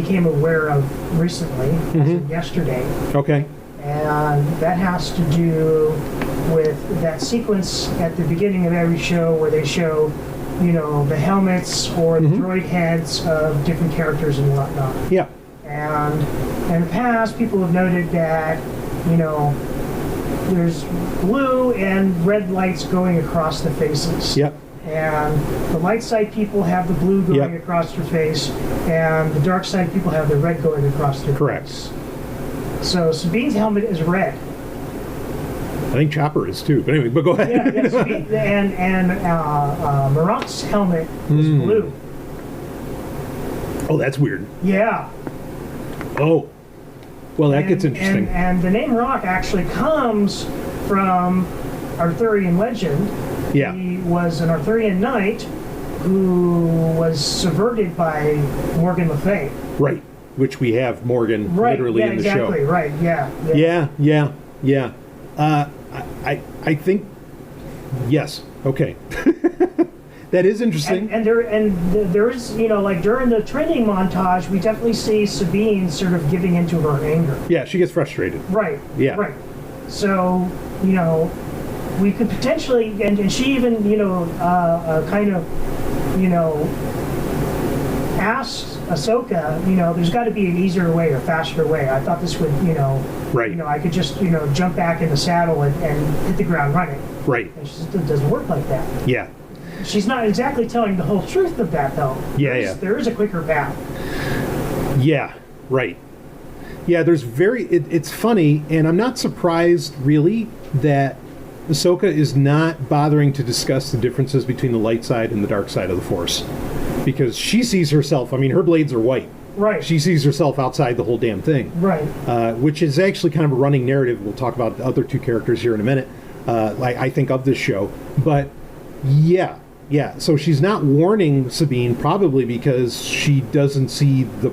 became aware of recently, as of yesterday. Okay. And that has to do with that sequence at the beginning of every show where they show, the helmets or the droid heads of different characters and whatnot. Yeah. And in the past, people have noted that, there's blue and red lights going across the faces. Yep. And the light side people have the blue going across their face, and the dark side people have the red going across their face. So Sabine's helmet is red. I think Chopper is too. But anyway, go ahead. Yeah, Sabine, and Marant's helmet is blue. Oh, that's weird. Yeah. Oh. Well, that gets interesting. And the name Rock actually comes from Arthurian legend. Yeah. He was an Arthurian knight who was subverted by Morgan Le Fay. Right. Which we have Morgan literally in the show. Exactly. Right. Yeah. I think yes. Okay. That is interesting. And there is, like during the training montage, we definitely see Sabine sort of giving into her anger. Yeah, she gets frustrated. Right. Yeah. Right. So, we could potentially, and she even, kind of, asks Ahsoka, there's got to be an easier way or faster way. I thought this would, right. I could just, jump back in the saddle and hit the ground running. Right. And she says, it doesn't work like that. Yeah. She's not exactly telling the whole truth of that, though. There is a quicker path. Yeah. Right. Yeah, it's funny, and I'm not surprised, really, that Ahsoka is not bothering to discuss the differences between the light side and the dark side of the Force. Because she sees herself, her blades are white. Right. She sees herself outside the whole damn thing. Right. Which is actually kind of a running narrative. We'll talk about the other two characters here in a minute, I think, of this show. But, yeah. So she's not warning Sabine, probably because she doesn't see the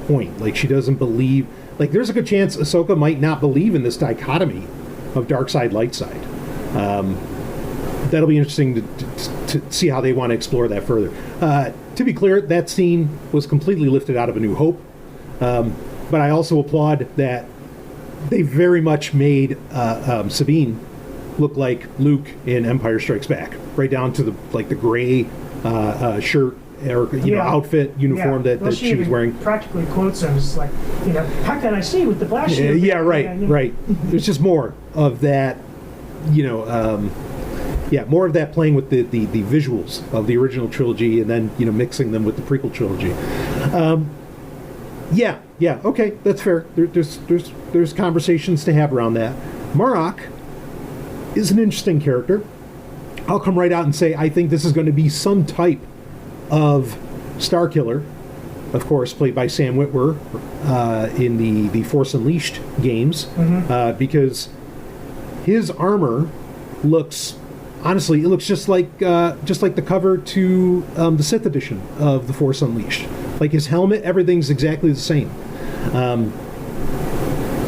point. Like, she doesn't believe... Like, there's a good chance Ahsoka might not believe in this dichotomy of dark side, light side. That'll be interesting to see how they want to explore that further. To be clear, that scene was completely lifted out of A New Hope. But I also applaud that they very much made Sabine look like Luke in Empire Strikes Back, right down to the gray shirt or outfit, uniform that she was wearing. Practically quotes him. It's like, how can I see with the flash? Right. There's just more of that, Yeah, more of that playing with the visuals of the original trilogy and then, mixing them with the prequel trilogy. Yeah, okay, that's fair. There's conversations to have around that. Marok is an interesting character. I'll come right out and say I think this is going to be some type of Starkiller, of course, played by Sam Witwer in the Force Unleashed games, because his armor looks, honestly, it looks just like the cover to the Sith edition of the Force Unleashed. Like his helmet, everything's exactly the same.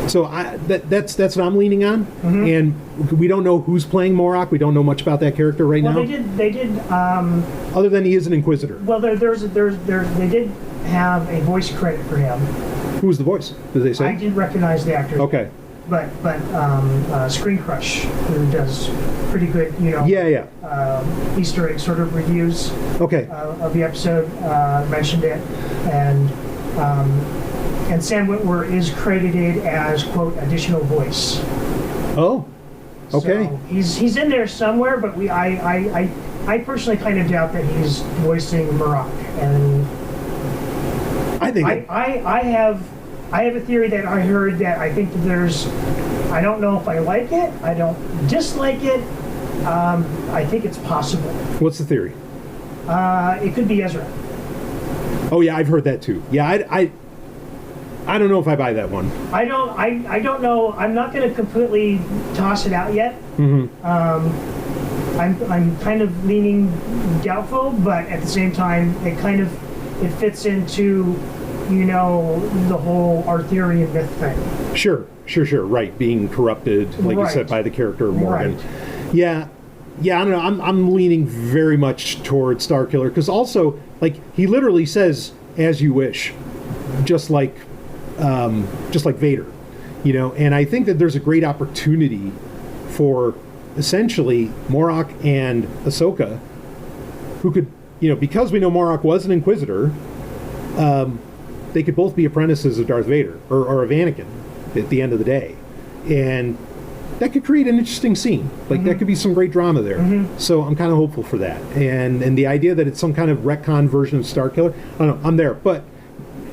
So that's what I'm leaning on, and we don't know who's playing Marok. We don't know much about that character right now. They did. Other than he is an Inquisitor. Well, they did have a voice credit for him. Who was the voice? Did they say? I didn't recognize the actor. Okay. But Screen Crush, who does pretty good, Easter egg sort of reviews. Okay. Of the episode, mentioned it, and Sam Witwer is credited as, quote, additional voice. Oh, okay. So he's in there somewhere, but I personally kind of doubt that he's voicing Marok. And I think I have a theory that I heard that I think that I don't know if I like it, I don't dislike it. I think it's possible. What's the theory? It could be Ezra. Oh yeah, I've heard that too. Yeah, I don't know if I buy that one. I don't know. I'm not going to completely toss it out yet. I'm kind of leaning doubtful, but at the same time, it fits into the whole Arthurian myth thing. Sure. Right, being corrupted, like you said, by the character of Morgan. Right. Yeah. I don't know. I'm leaning very much toward Starkiller because also, like, he literally says "as you wish," just like Vader, And I think that there's a great opportunity for essentially Marok and Ahsoka, who could, because we know Marok was an Inquisitor, they could both be apprentices of Darth Vader or of Anakin at the end of the day, and that could create an interesting scene. Like that could be some great drama there. So I'm kind of hopeful for that, and the idea that it's some kind of retcon version of Starkiller, I don't know, I'm there, but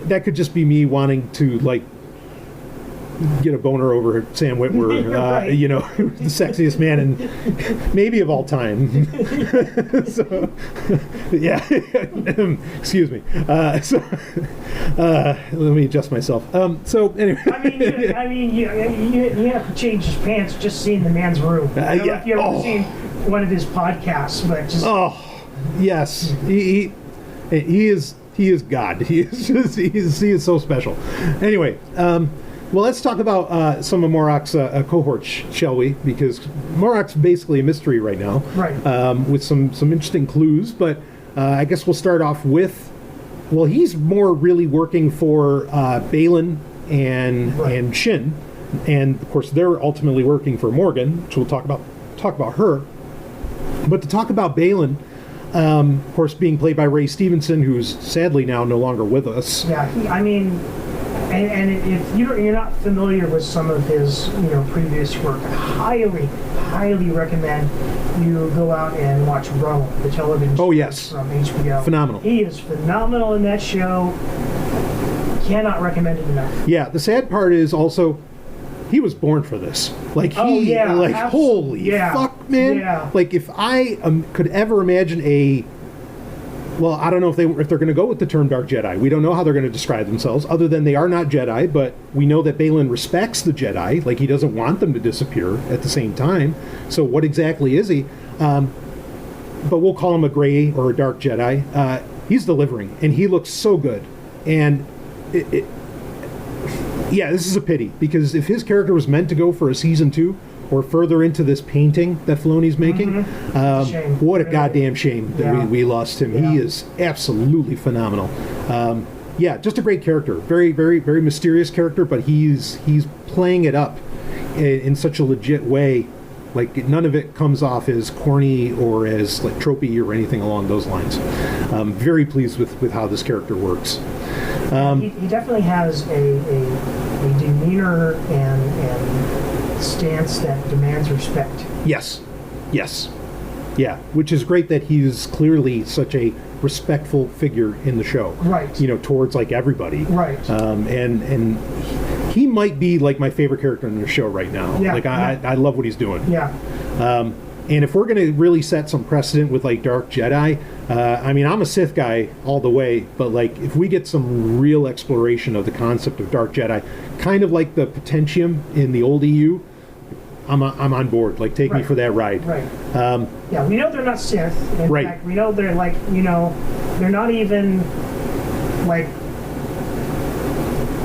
that could just be me wanting to get a boner over Sam Witwer, Right. The sexiest man and maybe of all time. So, yeah, excuse me. Let me adjust myself. So anyway, you have to change his pants just seeing the man's room. I don't know if you've ever seen one of his podcasts, but just yes, he is God. He is so special. Anyway. Well, let's talk about some of Marok's cohorts, shall we? Because Marok's basically a mystery right now, right? With some interesting clues. But I guess we'll start off with, well, he's more really working for Baylan and Shin, and of course they're ultimately working for Morgan, which we'll talk about her. But to talk about Baylan, of course, being played by Ray Stevenson, who's sadly now no longer with us. Yeah, And if you're not familiar with some of his previous work, I highly recommend you go out and watch Rome, the television show from HBO. Phenomenal. He is phenomenal in that show. Cannot recommend it enough. Yeah, the sad part is also he was born for this. Like holy fuck, man. Yeah. Like if I could ever imagine well, I don't know if they're going to go with the term Dark Jedi. We don't know how they're going to describe themselves, other than they are not Jedi, but we know that Baylan respects the Jedi. Like, he doesn't want them to disappear at the same time. So what exactly is he? But we'll call him a gray or a dark Jedi. He's delivering, and he looks so good. And this is a pity, because if his character was meant to go for a season 2, or further into this painting that Filoni's making. What a goddamn shame that we lost him. Yeah. He is absolutely phenomenal. Just a great character. Very, very, very mysterious character, but he's playing it up in such a legit way. Like, none of it comes off as corny or as like tropey or anything along those lines. Very pleased with how this character works. He definitely has a demeanor and stance that demands respect. Yes. Yeah, which is great that he's clearly such a respectful figure in the show. Right. Towards like everybody. Right. And he might be like my favorite character in the show right now. Yeah. Like I love what he's doing. Yeah. And if we're going to really set some precedent with like Dark Jedi, I mean, I'm a Sith guy all the way, but like if we get some real exploration of the concept of Dark Jedi, kind of like the Potentium in the old EU, I'm on board. Like, take me for that ride. Right. Yeah, we know they're not Sith. In fact, we know they're like, they're not even like.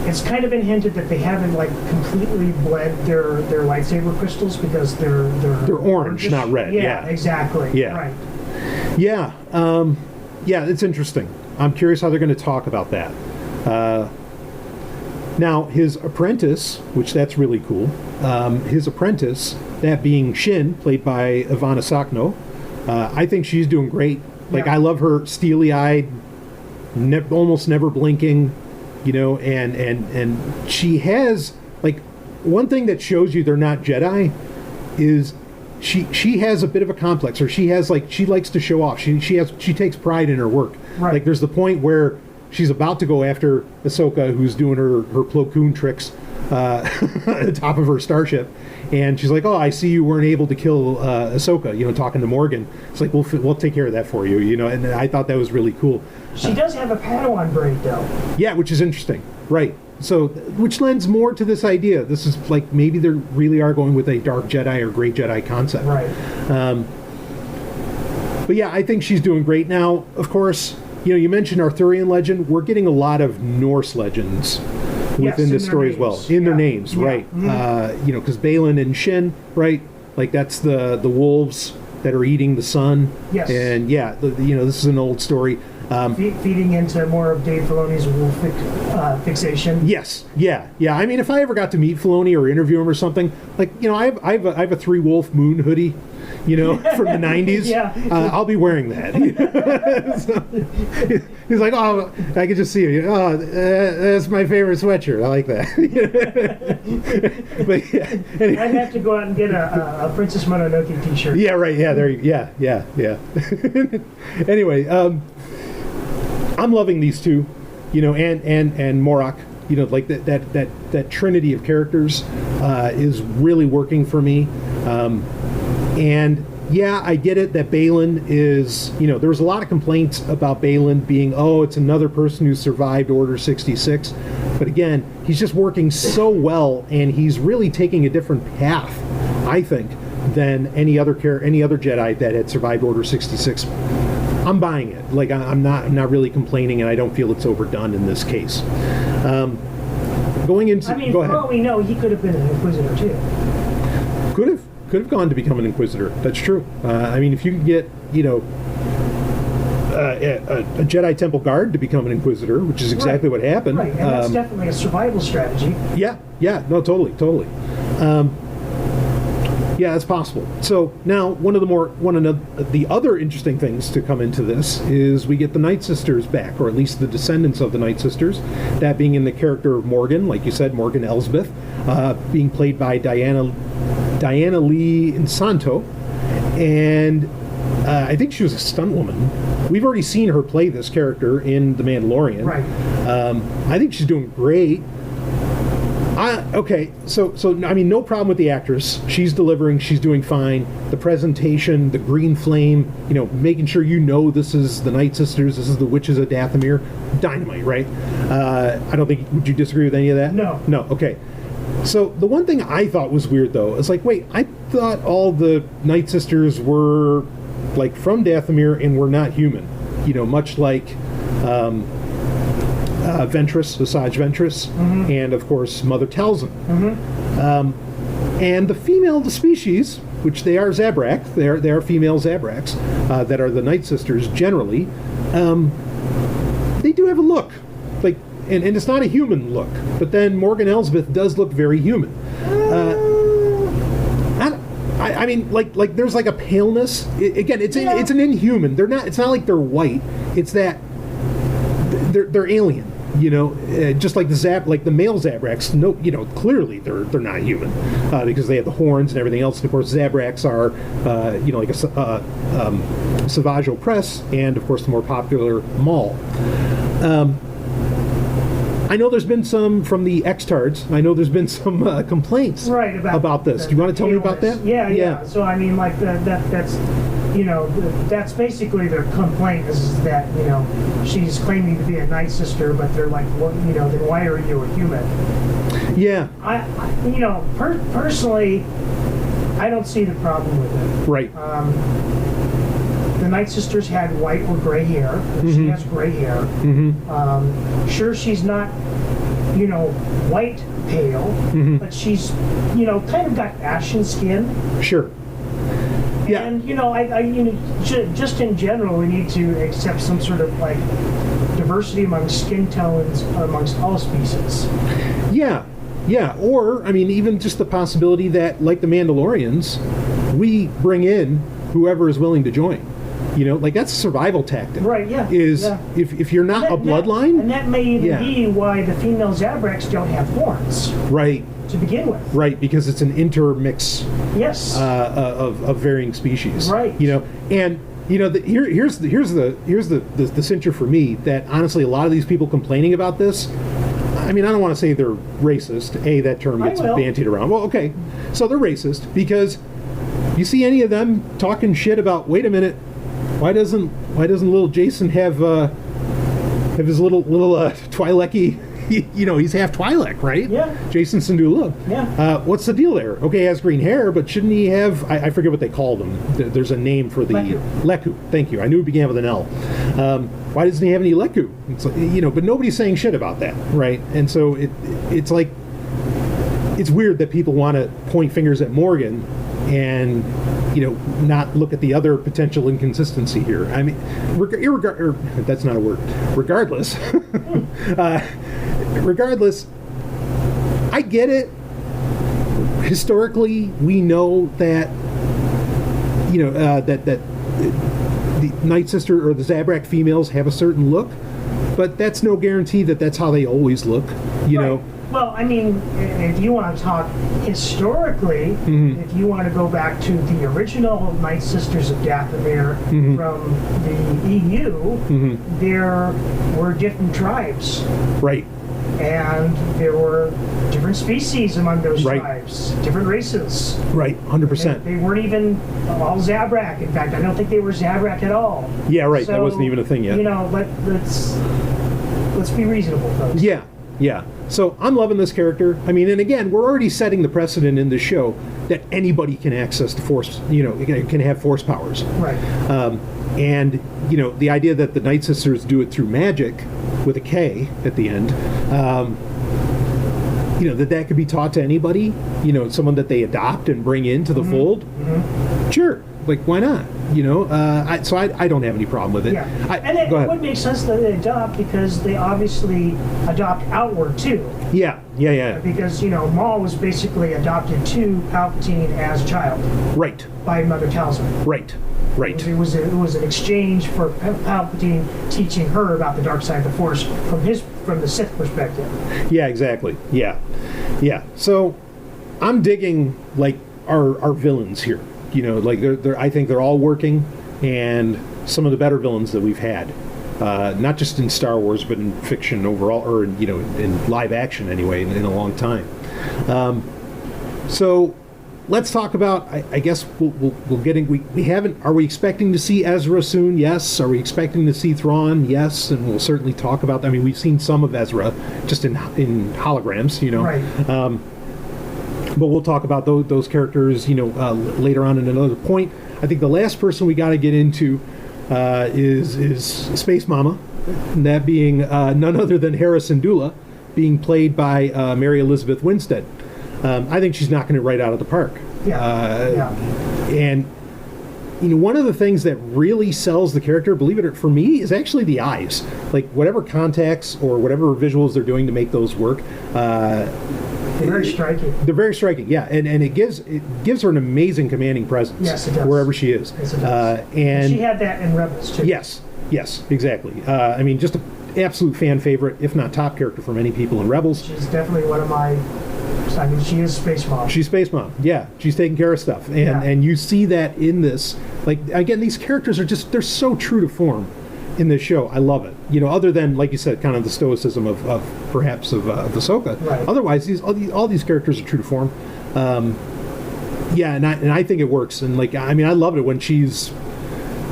It's kind of been hinted that they haven't like completely bled their lightsaber crystals because they're orange, not red. Yeah, exactly. Yeah. Right. Yeah. Yeah, it's interesting. I'm curious how they're going to talk about that. Now, his apprentice, which that's really cool, his apprentice, that being Shin, played by Ivana Sakno, I think she's doing great. Like, I love her steely-eyed, almost never blinking, and she has, like, one thing that shows you they're not Jedi is she has a bit of a complex, or she likes to show off. She takes pride in her work. Right. Like, there's the point where she's about to go after Ahsoka, who's doing her Plo Koon tricks at the top of her starship, and she's like, "Oh, I see you weren't able to kill Ahsoka." Talking to Morgan, it's like, "We'll take care of that for you." And I thought that was really cool. She does have a Padawan braid, though. Yeah, which is interesting, right? So, which lends more to this idea. This is like maybe they really are going with a Dark Jedi or Great Jedi concept, right? But yeah, I think she's doing great. Now, of course, you mentioned Arthurian legend. We're getting a lot of Norse legends within this story as well, in their names, right? Mm-hmm. Because Balin and Shin, right? Like that's the wolves that are eating the sun. Yes. And yeah, this is an old story. Feeding into more of Dave Filoni's wolf fixation. Yes, yeah. I mean, if I ever got to meet Filoni or interview him or something, like I have a Three Wolf Moon hoodie, from the '90s. Yeah. I'll be wearing that. So, he's like, "Oh, I can just see you. Oh, that's my favorite sweatshirt. I like that." But yeah, anyway. I'd have to go out and get a Princess Mononoke T-shirt. Yeah, right. Yeah, there. Yeah. Anyway, I'm loving these two, and Morak. Like that trinity of characters is really working for me. And yeah, I get it that Balin is, there was a lot of complaints about Balin being, it's another person who survived Order 66. But again, he's just working so well, and he's really taking a different path, I think, than any other Jedi that had survived Order 66. I'm buying it. Like, I'm not really complaining, and I don't feel it's overdone in this case. Going into, go ahead. For all we know, he could have been an Inquisitor too. Could have gone to become an Inquisitor. That's true. I mean, if you can get, a Jedi Temple Guard to become an Inquisitor, which is exactly what happened. Right, and that's definitely a survival strategy. Yeah, no, totally. Yeah, it's possible. So now one of the other interesting things to come into this is we get the Night Sisters back, or at least the descendants of the Night Sisters, that being in the character of Morgan, like you said, Morgan Elsbeth, being played by Diana Lee Insanto, and I think she was a stunt woman. We've already seen her play this character in The Mandalorian. Right. I think she's doing great. Okay, so I mean, no problem with the actress. She's delivering. She's doing fine. The presentation, the green flame, making sure this is the Night Sisters, this is the Witches of Dathomir, dynamite, right? I don't think. Would you disagree with any of that? No. Okay. So the one thing I thought was weird, though, is like, wait, I thought all the Night Sisters were like from Dathomir and were not human. Much like. Ventress, Asajj Ventress, mm-hmm. and of course Mother Talzin. Mm-hmm. And the female of the species, which they are Zabrak, they are female Zabraks that are the Night Sisters generally. They do have a look, like, and it's not a human look. But then Morgan Elsbeth does look very human. I mean, like there's like a paleness. It's an inhuman. They're not. It's not like they're white. It's that they're alien. Just like the male Zabraks, no, clearly they're not human because they have the horns and everything else. And of course, Zabraks are, like a Savage Opress, and of course the more popular Maul. I know there's been some from the X-Tards. I know there's been some complaints about this. Do you want to tell me about that? Yeah. So I mean, like that's that's basically their complaint is that she's claiming to be a Night Sister, but they're like, well, then why are you a human? Yeah. Personally, I don't see the problem with it. Right. The Night Sisters had white or gray hair. She has gray hair. Sure, she's not, white pale, but she's, kind of got ashen skin. Sure. Yeah. And just in general, we need to accept some sort of like diversity among skin tones amongst all species. Yeah. Or even just the possibility that, like the Mandalorians, we bring in whoever is willing to join. That's a survival tactic. Right, yeah. If you're not a bloodline... And that may even be why the female Zabraks don't have horns. Right. To begin with. Right, because it's an intermix yes. Of varying species. Right. And here's the cincher for me, that honestly a lot of these people complaining about this, I don't want to say they're racist. That term gets bantied around. Well, okay. So they're racist because you see any of them talking shit about, wait a minute, why doesn't little Jason have his little Twi'leki? He's half Twi'lek, right? Yeah. Jason Syndulla. Yeah. What's the deal there? Okay, he has green hair, but shouldn't he have? I forget what they call them. There's a name for the Leku. Thank you. I knew it began with an L. Why doesn't he have any Leku? It's like, but nobody's saying shit about that, right? And so it's like it's weird that people want to point fingers at Morgan and not look at the other potential inconsistency here. That's not a word. Regardless, I get it. Historically, we know that that the Night Sister or the Zabrak females have a certain look, but that's no guarantee that that's how they always look. Well, if you want to talk historically, if you want to go back to the original Night Sisters of Dathomir from the EU, there were different tribes. Right. And there were different species among those tribes, different races. Right, 100%. They weren't even all Zabrak. In fact, I don't think they were Zabrak at all. Yeah, right. So, that wasn't even a thing yet. Let's be reasonable, folks. Yeah. So I'm loving this character. And again, we're already setting the precedent in this show that anybody can access the Force, can have Force powers. Right. And, the idea that the Night Sisters do it through magic, with a K at the end, that could be taught to anybody, someone that they adopt and bring into the fold. Sure. Like, why not? So I don't have any problem with it. Yeah. And it would make sense that they adopt because they obviously adopt outward, too. Yeah. Because, Maul was basically adopted to Palpatine as a child. Right. By Mother Talzin. Right. It was an exchange for Palpatine teaching her about the dark side of the Force from the Sith perspective. Yeah, exactly. Yeah. So I'm digging like our villains here. I think they're all working, and some of the better villains that we've had, not just in Star Wars but in fiction overall, or in live action anyway, in a long time. So let's talk about. I guess we'll get in. We haven't. Are we expecting to see Ezra soon? Yes. Are we expecting to see Thrawn? Yes. And we'll certainly talk about. We've seen some of Ezra just in holograms. Right. But we'll talk about those characters, later on in another point. I think the last person we got to get into is Space Mama, and that being none other than Hera Syndulla, being played by Mary Elizabeth Winstead. I think she's knocking it right out of the park. Yeah. And one of the things that really sells the character, believe it or for me, is actually the eyes. Like whatever contacts or whatever visuals they're doing to make those work. They're very striking. They're very striking, yeah, and it gives her an amazing commanding presence. Yes, it does. Wherever she is. Yes, it does. And she had that in Rebels too. Yes, exactly. Just absolute fan favorite, if not top character for many people in Rebels. She's definitely one of my. I mean, she is Space Mom. She's Space Mom. Yeah, she's taking care of stuff, and Yeah. and you see that in this. Like again, these characters are just they're so true to form in this show. I love it. Other than like you said, kind of the stoicism of Ahsoka. Right. Otherwise, all these characters are true to form. Yeah, and I think it works. And like I mean, I love it when she's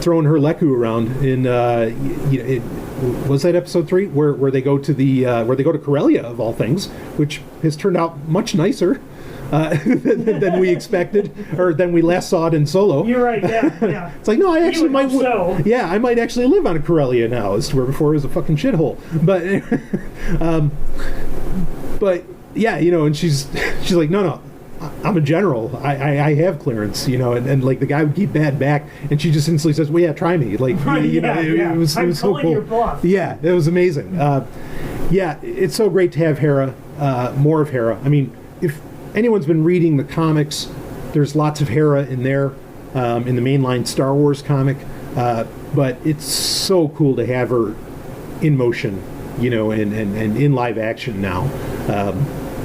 throwing her Leku around in was that episode 3 where they go to Corellia of all things, which has turned out much nicer than we expected or than we last saw it in Solo. You're right. Yeah. It's like no, I actually might. So. Yeah, I might actually live on a Corellia now, as to where before it was a fucking shithole. But yeah, and she's like no. I'm a general. I have clearance, and like the guy would keep bad back, and she just instantly says, "Well, yeah, try me." Like, right, it was so cool. Your bluff. Yeah, it was amazing. Yeah, it's so great to have Hera, more of Hera. I mean, if anyone's been reading the comics, there's lots of Hera in there, in the mainline Star Wars comic, but it's so cool to have her in motion, and in live action now.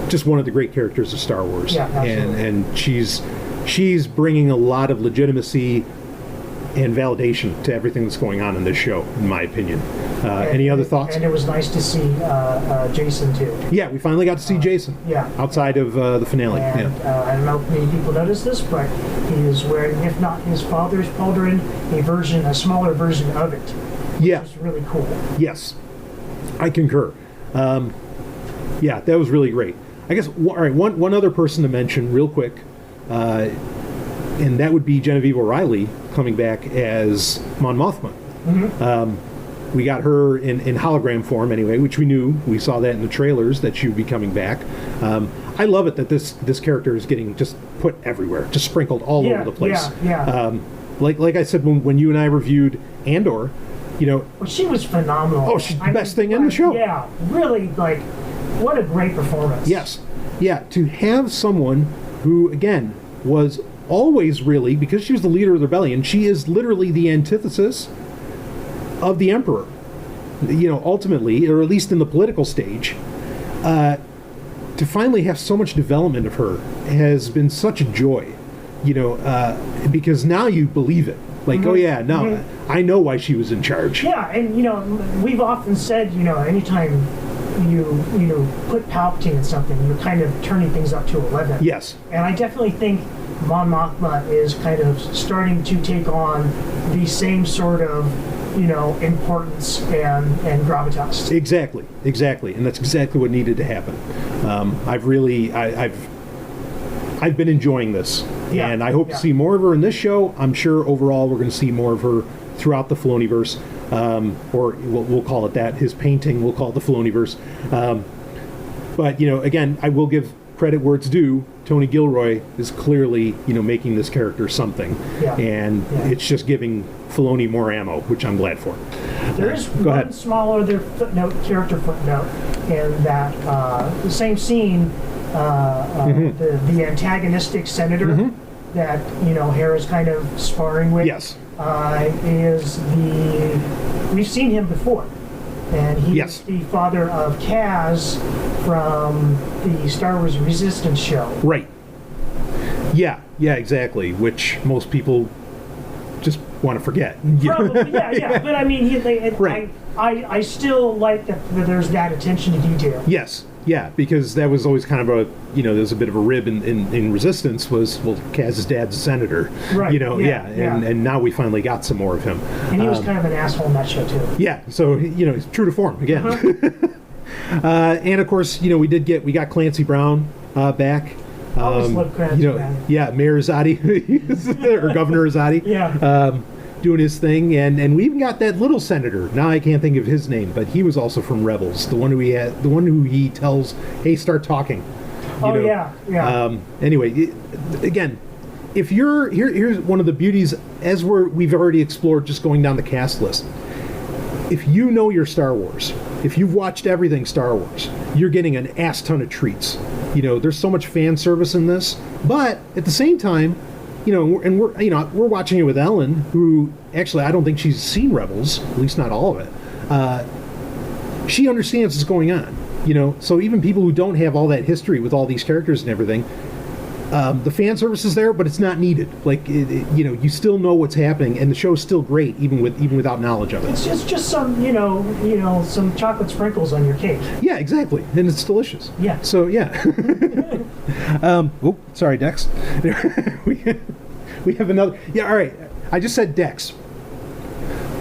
Just one of the great characters of Star Wars. Yeah, absolutely. And she's bringing a lot of legitimacy and validation to everything that's going on in this show, in my opinion. Any other thoughts? And it was nice to see Jason too. Yeah, we finally got to see Jason. Yeah. Outside of the finale. And I don't know if many people noticed this, but he is wearing, if not his father's pauldron, a smaller version of it. Yeah. Which was really cool. Yes, I concur. Yeah, that was really great. I guess, all right, one other person to mention real quick, and that would be Genevieve O'Reilly coming back as Mon Mothma. We got her in hologram form anyway, which we knew. We saw that in the trailers that she would be coming back. I love it that this character is getting just put everywhere, just sprinkled all over the place. Yeah. Like I said, when you and I reviewed Andor, Well, she was phenomenal. Oh, she's the best thing in the show. Yeah, really, what a great performance. Yes. Yeah, to have someone who, again, was always really, because she was the leader of the rebellion, she is literally the antithesis of the Emperor, ultimately, or at least in the political stage. To finally have so much development of her has been such a joy, because now you believe it. Like, oh yeah, no, I know why she was in charge. Yeah, and we've often said, anytime you put Palpatine in something, you're kind of turning things up to 11. Yes. And I definitely think Mon Mothma is kind of starting to take on the same sort of, importance and gravitas. Exactly, and that's exactly what needed to happen. I've been enjoying this, and I hope to see more of her in this show. I'm sure overall we're going to see more of her throughout the Filoniverse, or we'll call it that. His painting, we'll call it the Filoniverse. But again, I will give credit where it's due. Tony Gilroy is clearly, making this character something, and it's just giving Filoni more ammo, which I'm glad for. There is one small other character footnote in that the same scene. The antagonistic senator that Hera's kind of sparring with. Yes. We've seen him before, and he's the father of Kaz from the Star Wars Resistance show. Right. Yeah, exactly. Which most people just want to forget. Probably, yeah. But I mean, I still like that there's that attention to detail. Yes. Yeah, because that was always kind of there's a bit of a rib in Resistance was, Kaz's dad's a senator. Right. And now we finally got some more of him. And he was kind of an asshole in that show, too. Yeah, so, he's true to form, again. And, of course, we got Clancy Brown back. Always loved Clancy Brown. Yeah, Mayor Azadi, or Governor Azadi. Yeah. Doing his thing, and we even got that little senator. Now I can't think of his name, but he was also from Rebels. The one who he tells, "Hey, start talking." Yeah. Anyway, again, if you're here's one of the beauties as we've already explored, just going down the cast list. If you know your Star Wars, if you've watched everything Star Wars, you're getting an ass ton of treats. There's so much fan service in this, but at the same time. We're watching it with Ellen, who actually I don't think she's seen Rebels, at least not all of it. she understands what's going on. So even people who don't have all that history with all these characters and everything, the fan service is there, but it's not needed. Like, you still know what's happening, and the show's still great, even without knowledge of it. It's just some, some chocolate sprinkles on your cake. Yeah, exactly, and it's delicious. Yeah. So yeah. Sorry, Dex. we have another. Yeah, all right. I just said Dex.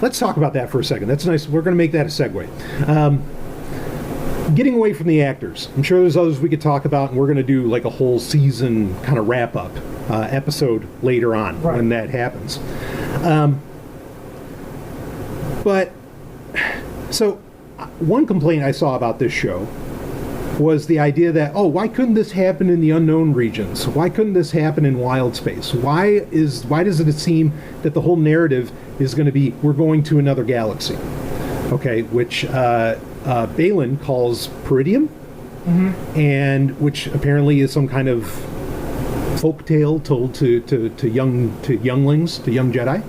Let's talk about that for a second. That's nice. We're going to make that a segue. Getting away from the actors, I'm sure there's others we could talk about, and we're going to do like a whole season kind of wrap-up episode later on when that happens. But, so, one complaint I saw about this show was the idea that, why couldn't this happen in the unknown regions? Why couldn't this happen in wild space? Why does it seem that the whole narrative is going to be, we're going to another galaxy? Okay, which Balin calls Peridium, and which apparently is some kind of folk tale told to younglings, to young Jedi.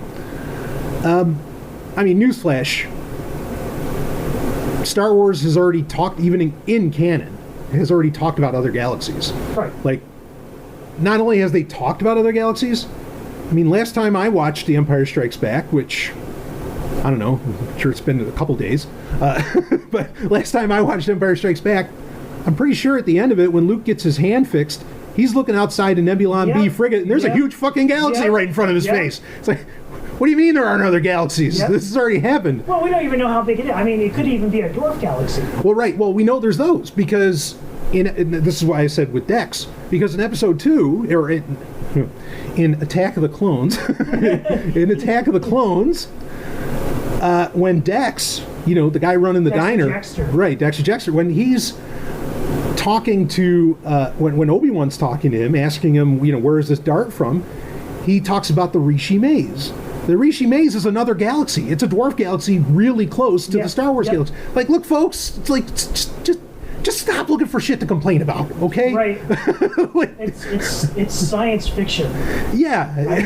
Newsflash, Star Wars has already talked, even in canon, has already talked about other galaxies. Right. Like, not only has they talked about other galaxies, last time I watched The Empire Strikes Back, which, I don't know, I'm sure it's been a couple days, but last time I watched Empire Strikes Back, I'm pretty sure at the end of it, when Luke gets his hand fixed, he's looking outside a Nebulon B frigate, and there's a huge fucking galaxy right in front of his face. It's like, what do you mean there aren't other galaxies? This has already happened. Well, we don't even know how big it is. It could even be a dwarf galaxy. Well, right. Well, we know there's those, because this is why I said with Dex, because in episode 2, or in Attack of the Clones, when Dex, the guy running the diner, Dexter Jettster, when he's talking to, when Obi-Wan's talking to him, asking him, where is this dart from, he talks about the Rishi Maze. The Rishi Maze is another galaxy. It's a dwarf galaxy really close to the Star Wars galaxy. Like, look, folks, it's like, just stop looking for shit to complain about, okay? Right. It's science fiction. Yeah. I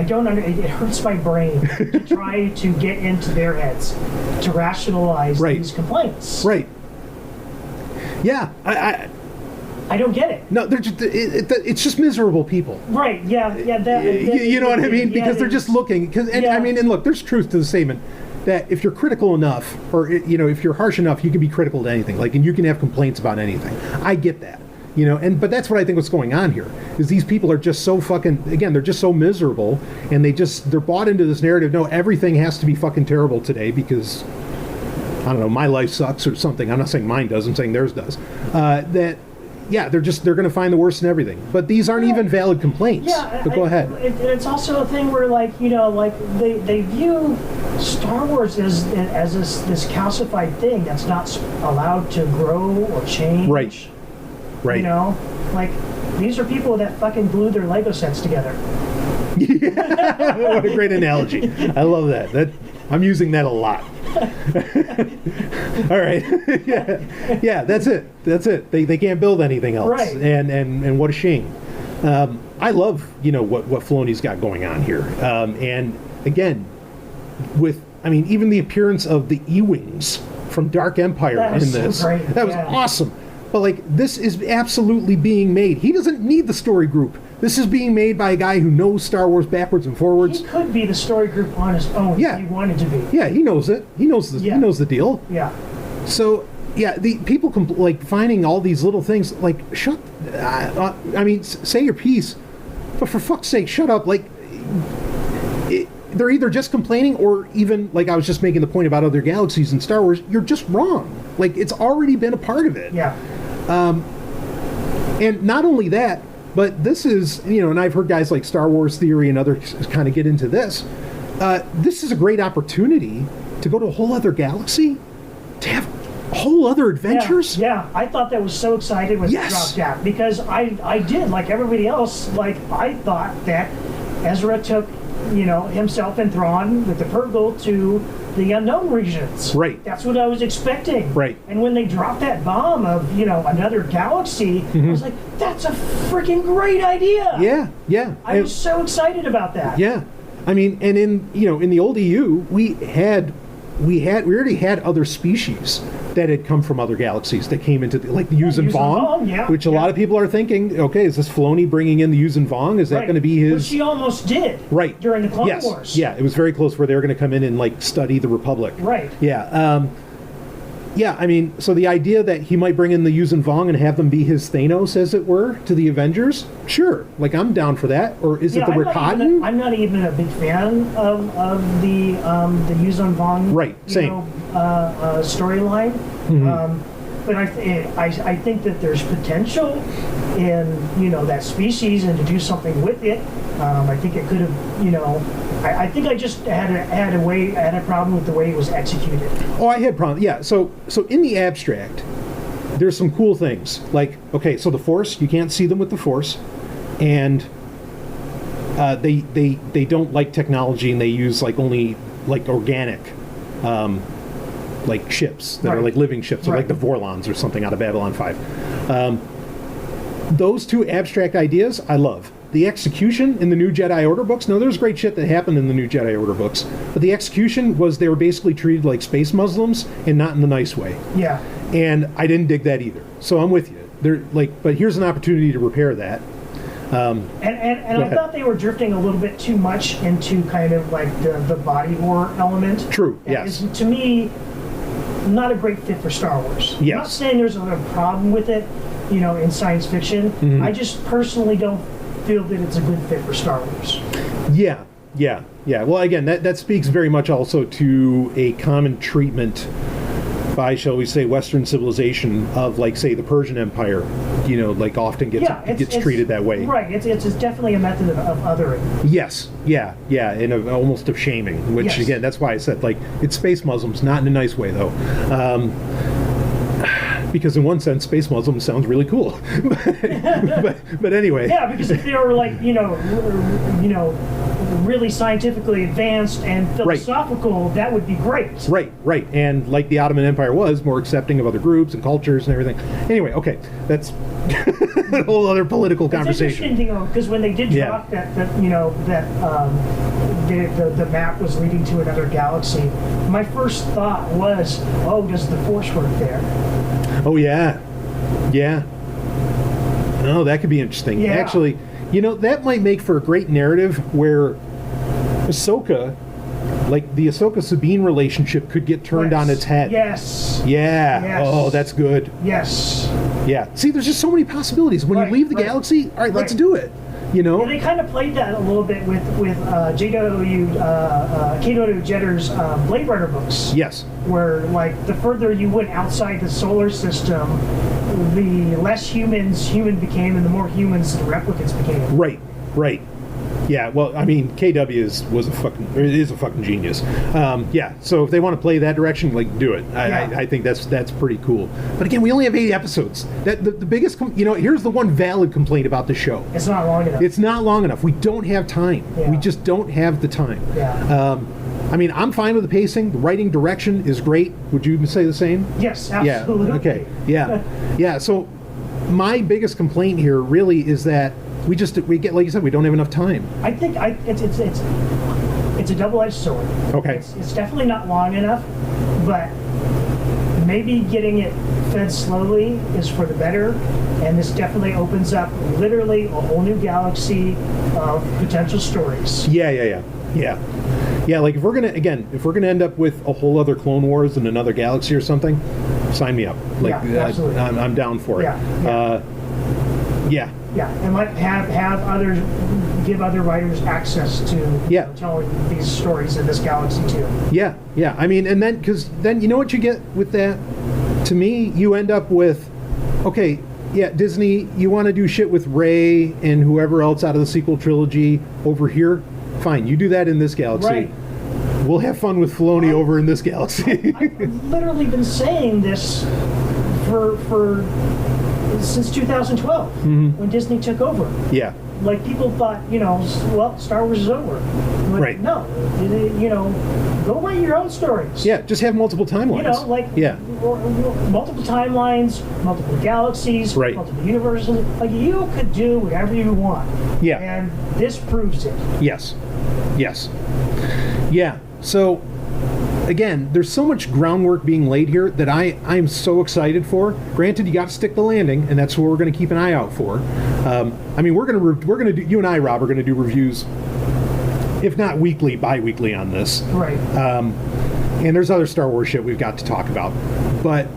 don't it hurts my brain to try to get into their heads to rationalize these complaints. Right. Yeah, I don't get it. No, they're just, it's just miserable people. Right? Yeah. You know what I mean? Because they're just looking. And look, there's truth to the statement that if you're critical enough, or if you're harsh enough, you can be critical to anything. Like, and you can have complaints about anything. I get that. But that's what I think what's going on here is these people are just so fucking, again, they're just so miserable, and they're bought into this narrative. No, everything has to be fucking terrible today because, I don't know, my life sucks or something. I'm not saying mine does, I'm saying theirs does. They're going to find the worst in everything. But these aren't even valid complaints. Yeah, but go ahead. It's also a thing where, they view Star Wars as this calcified thing that's not allowed to grow or change. Right. These are people that fucking glued their Lego sets together. What a great analogy. I love that. I'm using that a lot. All right. Yeah, that's it. They can't build anything else. Right. And what a shame. I love, what Filoni's got going on here. And again, with, even the appearance of the E-Wings from Dark Empire in this. So great. That was awesome. But this is absolutely being made. He doesn't need the story group. This is being made by a guy who knows Star Wars backwards and forwards. He could be the story group on his own if he wanted to be. Yeah, he knows it. He knows he knows the deal. Yeah. So, the people finding all these little things, say your piece, but for fuck's sake, shut up. They're either just complaining or even, I was just making the point about other galaxies in Star Wars, you're just wrong. It's already been a part of it. Yeah. And not only that, but this is, and I've heard guys like Star Wars Theory and others kind of get into this. This is a great opportunity to go to a whole other galaxy, to have whole other adventures. Yeah. I thought that was so excited when it dropped out, because I did, like everybody else, I thought that Ezra took, himself and Thrawn with the Purgle to the unknown regions. Right. That's what I was expecting. Right. And when they dropped that bomb of, another galaxy, I was like, that's a freaking great idea. Yeah. I was so excited about that. Yeah. I mean, and in the old EU, we already had other species that had come from other galaxies that came into like the Yuuzhan Vong, which a lot of people are thinking, okay, is this Filoni bringing in the Yuuzhan Vong? Is that going to be his? Which he almost did. Right. During the Clone Wars. Yeah, it was very close where they were going to come in and like study the Republic. Right. Yeah. Yeah, I mean, so the idea that he might bring in the Yuuzhan Vong and have them be his Thanos, as it were, to the Avengers, sure. Like, I'm down for that. Or is it the Rakatan? I'm not even a big fan of the Yuuzhan Vong storyline. But I think that there's potential in that species and to do something with it. I think it could have I think I just had a problem with the way it was executed. Oh, I had problems. Yeah. So in the abstract, there's some cool things. Like, okay, so the Force, you can't see them with the Force, and they don't like technology, and they use like only like organic like ships that are like living ships, or like the Vorlons or something out of Babylon 5. Those two abstract ideas I love. The execution in the New Jedi Order books, no, there's great shit that happened in the New Jedi Order books, but the execution was they were basically treated like space Muslims and not in the nice way. Yeah. And I didn't dig that either. So I'm with you. But here's an opportunity to repair that. And I thought they were drifting a little bit too much into kind of like the body horror element. True, that yes. is, to me, not a great fit for Star Wars. Yes. I'm not saying there's a problem with it, in science fiction. Mm-hmm. I just personally don't feel that it's a good fit for Star Wars. Yeah. Well, again, that speaks very much also to a common treatment by, shall we say, Western civilization of, like, say, the Persian Empire, like often gets treated that way. Right. It's definitely a method of othering. Yes. Yeah. And almost of shaming, which, again, that's why I said, like, it's space Muslims, not in a nice way, though. Because in one sense, space Muslims sounds really cool. but anyway. Yeah, because if they were like, really scientifically advanced and philosophical, that would be great. Right. And like the Ottoman Empire was, more accepting of other groups and cultures and everything. Anyway, okay, that's a whole other political conversation. It's interesting, because when they did drop the map was leading to another galaxy, my first thought was, oh, does the Force work there? Oh, yeah. Oh, that could be interesting. Yeah. Actually, that might make for a great narrative where Ahsoka, like the Ahsoka-Sabine relationship could get turned on its head. Yes. Yeah. Yes. Oh, that's good. Yes. Yeah. See, there's just so many possibilities. When you leave the galaxy, all right, let's do it. Yeah, they kind of played that a little bit with Kato Jetter's Blade Runner books. Yes. Where, like, the further you went outside the solar system, the less human became, and the more humans the replicants became. Right. Yeah, well, I mean, KW is a fucking genius. Yeah, so if they want to play that direction, like, do it. I think that's pretty cool. But again, we only have 8 episodes. That the biggest, here's the one valid complaint about the show. It's not long enough. It's not long enough. We don't have time. Yeah. We just don't have the time. Yeah. I mean, I'm fine with the pacing. The writing direction is great. Would you say the same? Yes, absolutely. Yeah. Okay. Yeah. Yeah. So my biggest complaint here really is that we get, like you said, we don't have enough time. I think it's a double-edged sword. Okay. It's definitely not long enough, but maybe getting it fed slowly is for the better, and this definitely opens up literally a whole new galaxy of potential stories. Yeah. Like if we're gonna end up with a whole other Clone Wars in another galaxy or something, sign me up. Like, absolutely. I'm down for it. Yeah, and give other writers access to telling these stories in this galaxy too. Yeah. I mean, and then because then you know what you get with that. To me, you end up with, okay, yeah, Disney, you want to do shit with Rey and whoever else out of the sequel trilogy over here. Fine, you do that in this galaxy. Right. We'll have fun with Filoni over in this galaxy. I've literally been saying this for since 2012 when Disney took over. Yeah. Like, people thought, well, Star Wars is over. Like, right. No, go write your own stories. Yeah, just have multiple timelines. Multiple timelines, multiple galaxies, right. Multiple universes. Like, you could do whatever you want. Yeah. And this proves it. Yes. Yes. Yeah. So, again, there's so much groundwork being laid here that I'm so excited for. Granted, you got to stick the landing, and that's what we're going to keep an eye out for. I mean, we're going to do, you and I, Rob, are going to do reviews, if not weekly, bi-weekly on this. Right. And there's other Star Wars shit we've got to talk about. But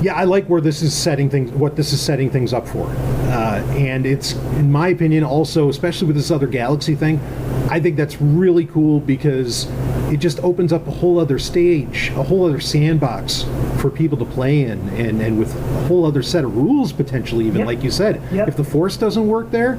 yeah, I like where this is setting things, what this is setting things up for. And it's, in my opinion, also, especially with this other galaxy thing, I think that's really cool because it just opens up a whole other stage, a whole other sandbox for people to play in, and with a whole other set of rules potentially, even like you said. If the Force doesn't work there,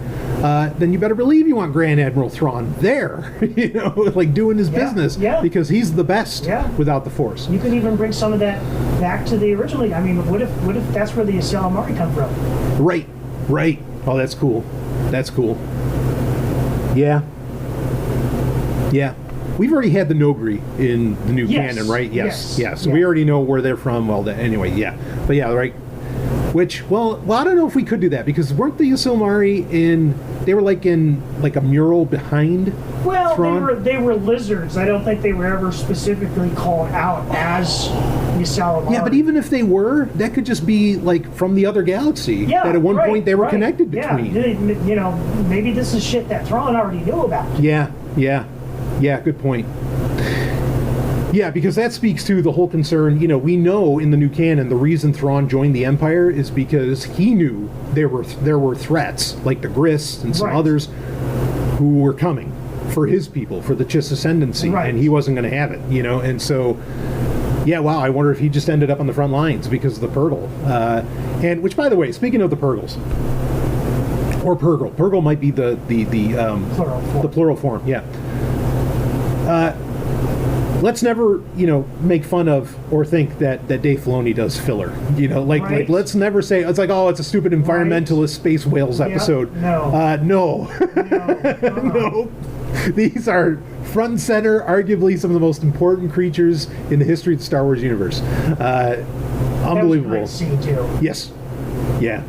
then you better believe you want Grand Admiral Thrawn there, you know, like doing his business, because he's the best without the Force. You could even bring some of that back to the originally. I mean, what if that's where the Calamari come from? Right. Oh, that's cool. That's cool. Yeah. We've already had the Nogri in the new canon, right? Yes. We already know where they're from. Well, anyway, But yeah, right. Which, well, I don't know if we could do that, because weren't the Calamari they were in a mural behind Thrawn? They were lizards. I don't think they were ever specifically called out as the Calamari. Yeah, but even if they were, that could just be from the other galaxy. That at one point they were connected between. Yeah, you know, maybe this is shit that Thrawn already knew about. Yeah, good point. Yeah, because that speaks to the whole concern. You know, we know in the new canon the reason Thrawn joined the Empire is because he knew there were threats, like the Grists and some others, who were coming for his people, for the Chiss Ascendancy, and he wasn't going to have it, you know. And so, yeah, wow, I wonder if he just ended up on the front lines because of the Purgle. And which, by the way, speaking of the Purgles, or Purgle, Purgle might be the plural form, yeah. Let's never, make fun of or think that Dave Filoni does filler. Like let's never say it's it's a stupid environmentalist space whales episode. No. No. These are front and center, arguably some of the most important creatures in the history of the Star Wars universe. Unbelievable. That was a great scene too. Yes. Yeah.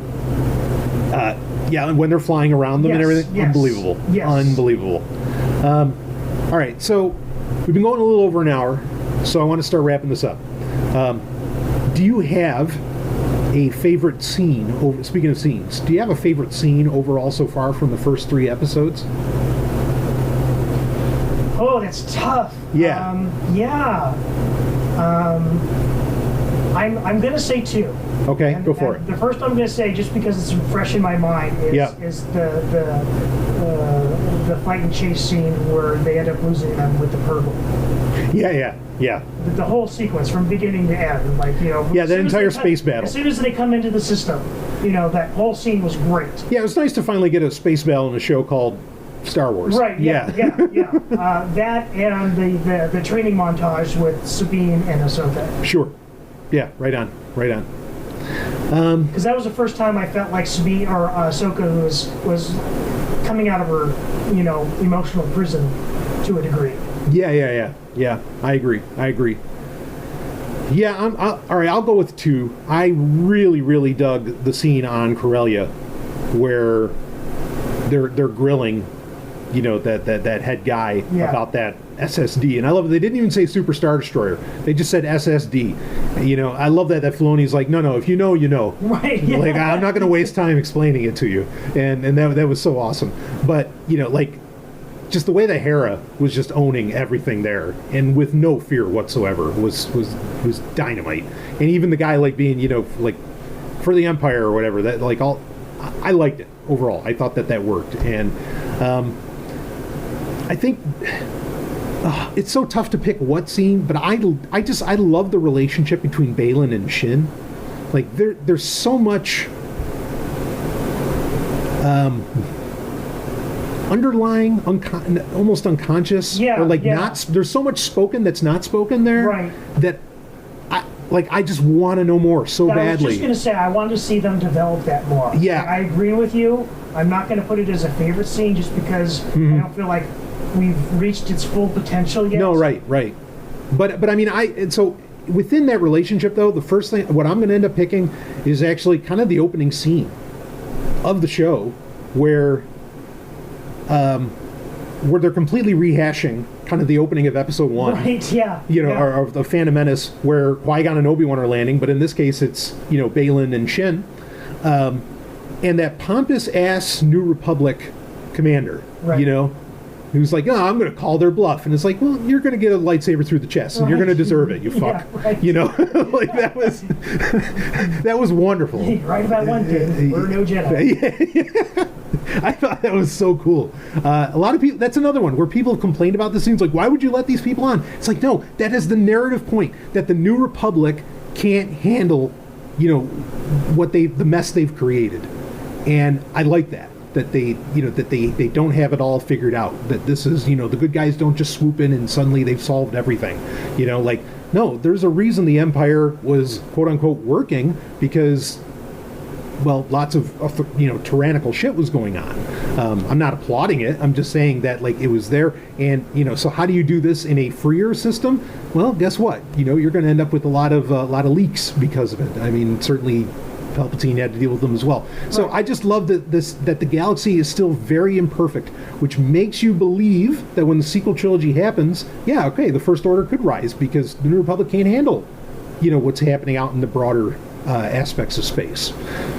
And when they're flying around them and everything, unbelievable. Yes. Unbelievable. All right, so we've been going a little over an hour, so I want to start wrapping this up. Do you have a favorite scene, speaking of scenes, do you have a favorite scene overall so far from the first 3 episodes? Oh, that's tough. Yeah. I'm going to say 2. Okay, go for it. The first I'm going to say, just because it's fresh in my mind, is the fight and chase scene where they end up losing them with the Purgle. Yeah. The whole sequence from beginning to end, that entire space battle. As soon as they come into the system, that whole scene was great. Yeah, it was nice to finally get a space battle in a show called Star Wars. Right. Yeah. That and the training montage with Sabine and Ahsoka. Sure. Yeah. Right on. Because that was the first time I felt like Sabine or Ahsoka was coming out of her, emotional prison to a degree. Yeah. I agree. Yeah, all right. I'll go with 2. I really, really dug the scene on Corellia where they're grilling, that head guy about that SSD, and I love it. They didn't even say Super Star Destroyer; they just said SSD. I love that Filoni's like, no, if you know, you know. Right. Yeah. Like, I'm not going to waste time explaining it to you, and that was so awesome. But just the way that Hera was just owning everything there, and with no fear whatsoever, was dynamite. And even the guy being, for the Empire or whatever, that I liked it overall. I thought that worked, and I think it's so tough to pick what scene, but I love the relationship between Baylan and Shin. There's so much underlying, almost unconscious, not. There's so much spoken that's not spoken there, right? That I just want to know more so badly. I was just going to say I wanted to see them develop that more. Yeah, I agree with you. I'm not going to put it as a favorite scene just because I don't feel like we've reached its full potential yet. No, right. But I mean, so within that relationship, though, the first thing, what I'm going to end up picking is actually kind of the opening scene of the show where where they're completely rehashing kind of the opening of Episode 1. Right, yeah. Or the Phantom Menace, where Qui-Gon and Obi-Wan are landing, but in this case it's, Balin and Shin. And that pompous-ass New Republic commander, Right. Who's like, oh, I'm going to call their bluff. And it's like, well, you're going to get a lightsaber through the chest, and you're going to deserve it, you fuck. Right. Like, that was wonderful. Right about one thing, we're no Jedi. I thought that was so cool. A lot of people, that's another one where people have complained about the scenes, like, why would you let these people on? It's like, no, that is the narrative point, that the New Republic can't handle, the mess they've created. And I like that they don't have it all figured out, that this is, the good guys don't just swoop in and suddenly they've solved everything. No, there's a reason the Empire was quote unquote working, because, well, lots of tyrannical shit was going on. I'm not applauding it. I'm just saying that, like, it was there. And, so how do you do this in a freer system? Well, guess what? You're going to end up with a lot of leaks because of it. I mean, certainly Palpatine had to deal with them as well. So right. I just love that the galaxy is still very imperfect, which makes you believe that when the sequel trilogy happens, yeah, okay, the First Order could rise, because the New Republic can't handle, what's happening out in the broader aspects of space.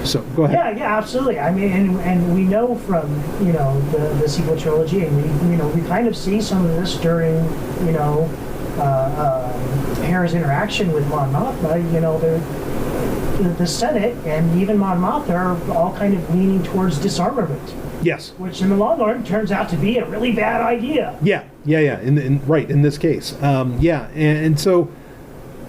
So go ahead. Yeah, absolutely. I mean, and we know from the sequel trilogy, and we kind of see some of this during Hera's interaction with Mon Mothma. The Senate and even Mon Mothma are all kind of leaning towards disarmament. Yes. Which in the long run turns out to be a really bad idea. Yeah. In this case. And so,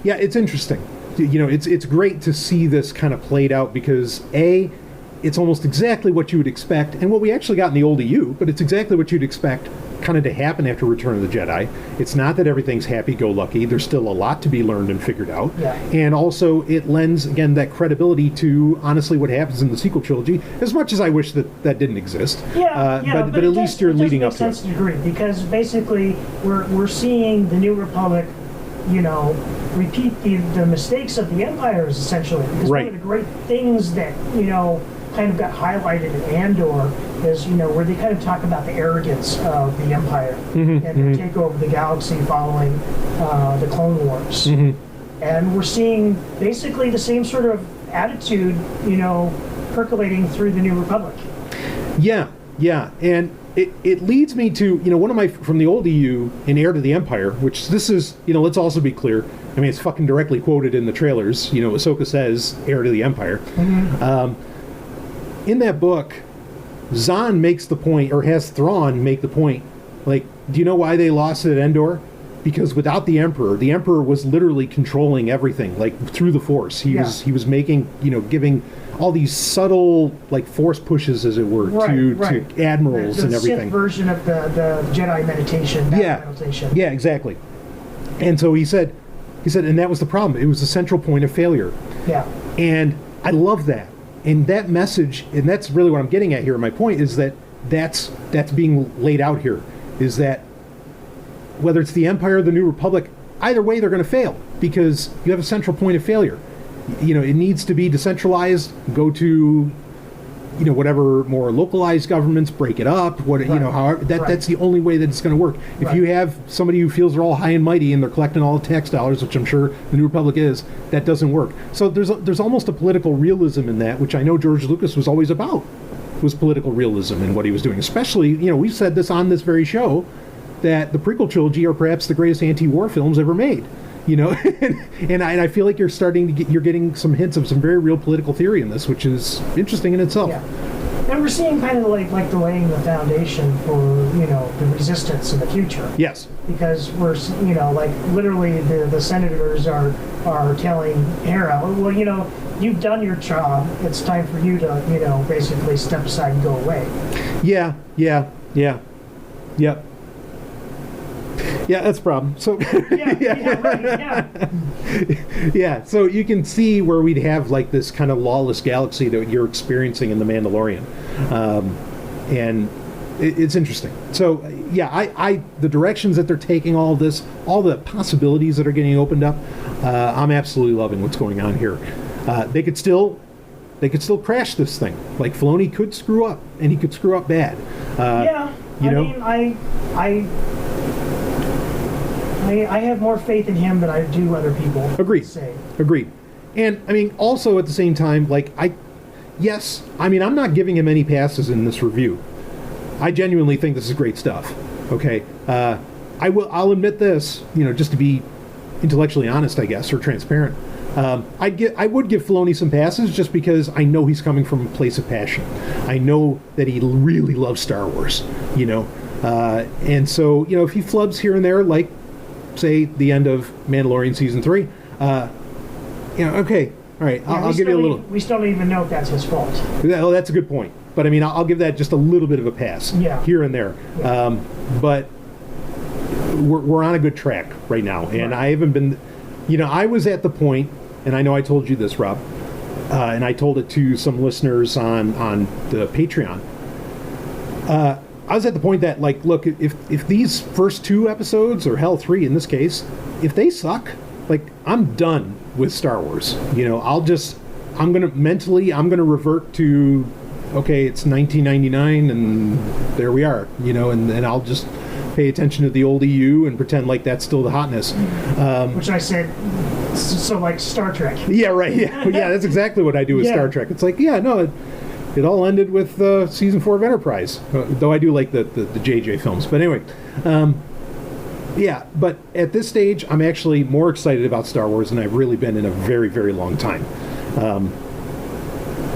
yeah, it's interesting. It's great to see this kind of played out, because it's almost exactly what you would expect, and what we actually got in the old EU, but it's exactly what you'd expect kind of to happen after Return of the Jedi. It's not that everything's happy-go-lucky. There's still a lot to be learned and figured out. Yeah. And also, it lends, again, that credibility to, honestly, what happens in the sequel trilogy, as much as I wish that didn't exist. But at least you're leading up to it. It does make sense to agree, because basically we're seeing the New Republic, repeat the mistakes of the Empires, essentially. Because right. one of the great things that, kind of got highlighted in Andor is, where they kind of talk about the arrogance of the Empire and the takeover of the galaxy following the Clone Wars. And we're seeing basically the same sort of attitude, percolating through the New Republic. Yeah. And it leads me to, one of from the old EU in Heir to the Empire, which this is, let's also be clear. I mean, it's fucking directly quoted in the trailers. Ahsoka says Heir to the Empire. In that book, Zahn makes the point, or has Thrawn make the point, like, do you know why they lost at Endor? Because without the Emperor was literally controlling everything, like, through the Force. He was making, giving all these subtle, like, Force pushes, as it were, to admirals and everything. Sith version of the Jedi meditation. Meditation. Yeah, exactly. And so he said, and that was the problem. It was the central point of failure. Yeah. And I love that. And that message, and that's really what I'm getting at here. My point is that's being laid out here, is that whether it's the Empire or the New Republic, either way they're going to fail, because you have a central point of failure. It needs to be decentralized, go to, whatever more localized governments, break it up, however, that's the only way that it's going to work. If you have somebody who feels they're all high and mighty and they're collecting all the tax dollars, which I'm sure the New Republic is, that doesn't work. So there's almost a political realism in that, which I know George Lucas was always about, was political realism in what he was doing. Especially, we've said this on this very show, that the prequel trilogy are perhaps the greatest anti-war films ever made. And I feel like you're getting some hints of some very real political theory in this, which is interesting in itself. Yeah. And we're seeing kind of like the laying the foundation for, the resistance in the future. Yes. Because we're, like literally the senators are telling Hera, well, you've done your job. It's time for you to, basically step aside and go away. Yeah. Yeah, that's a problem. So yeah, so you can see where we'd have like this kind of lawless galaxy that you're experiencing in The Mandalorian. And it's interesting. So yeah, the directions that they're taking all this, all the possibilities that are getting opened up, I'm absolutely loving what's going on here. They could still crash this thing. Like, Filoni could screw up, and he could screw up bad. You know? mean, I have more faith in him than I do other people. Agreed. Say. Agreed. And I mean, also at the same time, like I'm not giving him any passes in this review. I genuinely think this is great stuff. Okay, I'll admit this, you know, just to be intellectually honest, I guess, or transparent. I would give Filoni some passes just because I know he's coming from a place of passion. I know that he really loves Star Wars, you know, and so, you know, if he flubs here and there, like say the end of Mandalorian season 3, you know, okay, all right, I'll give you a little. We still don't even know if that's his fault. Well, that's a good point. But I mean, I'll give that just a little bit of a pass here and there. Yeah. But we're on a good track right now, and I haven't been. You know, I was at the point, and I know I told you this, Rob, and I told it to some listeners on the Patreon. I was at the point that, like, look, if these first 2 episodes, or hell 3 in this case, if they suck, like, I'm done with Star Wars. You know, I'm gonna revert to, okay, it's 1999 and there we are, you know, and I'll just pay attention to the old EU and pretend like that's still the hotness. Which I said, so like Star Trek. Yeah, right. Yeah, yeah, that's exactly what I do with Star Trek. It's like, yeah, no, it all ended with season 4 of Enterprise, though I do like the JJ films. But anyway, yeah, but at this stage, I'm actually more excited about Star Wars than I've really been in a very, very long time.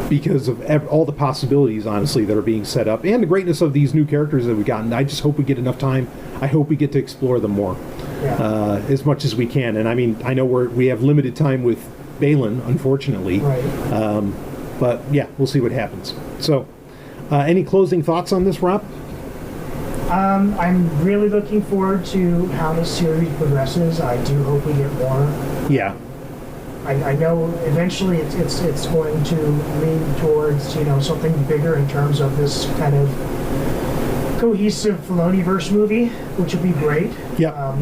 Because of all the possibilities, honestly, that are being set up, and the greatness of these new characters that we've gotten. I just hope we get enough time. I hope we get to explore them more, as much as we can. And I mean, I know we have limited time with Balin, unfortunately. Right. But yeah, we'll see what happens. So, any closing thoughts on this, Rob? I'm really looking forward to how this series progresses. I do hope we get more. Yeah. I know eventually it's going to lean towards, you know, something bigger in terms of this kind of cohesive Filoniverse movie, which would be great. Yeah.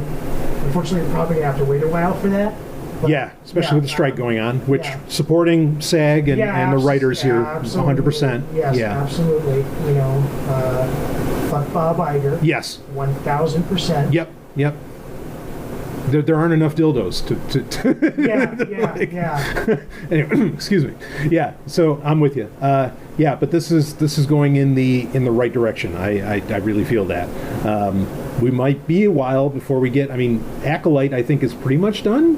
Unfortunately, we're probably going to have to wait a while for that. But, especially with the strike going on, which supporting SAG and the writers here, 100%. Yes, absolutely. You know, fuck Bob Iger. Yes. 1,000%. Yep. There aren't enough dildos to yeah. Anyway, excuse me. Yeah, so I'm with you. Yeah, but this is going in the right direction. I really feel that. We might be a while before we get. I mean, Acolyte, I think, is pretty much done.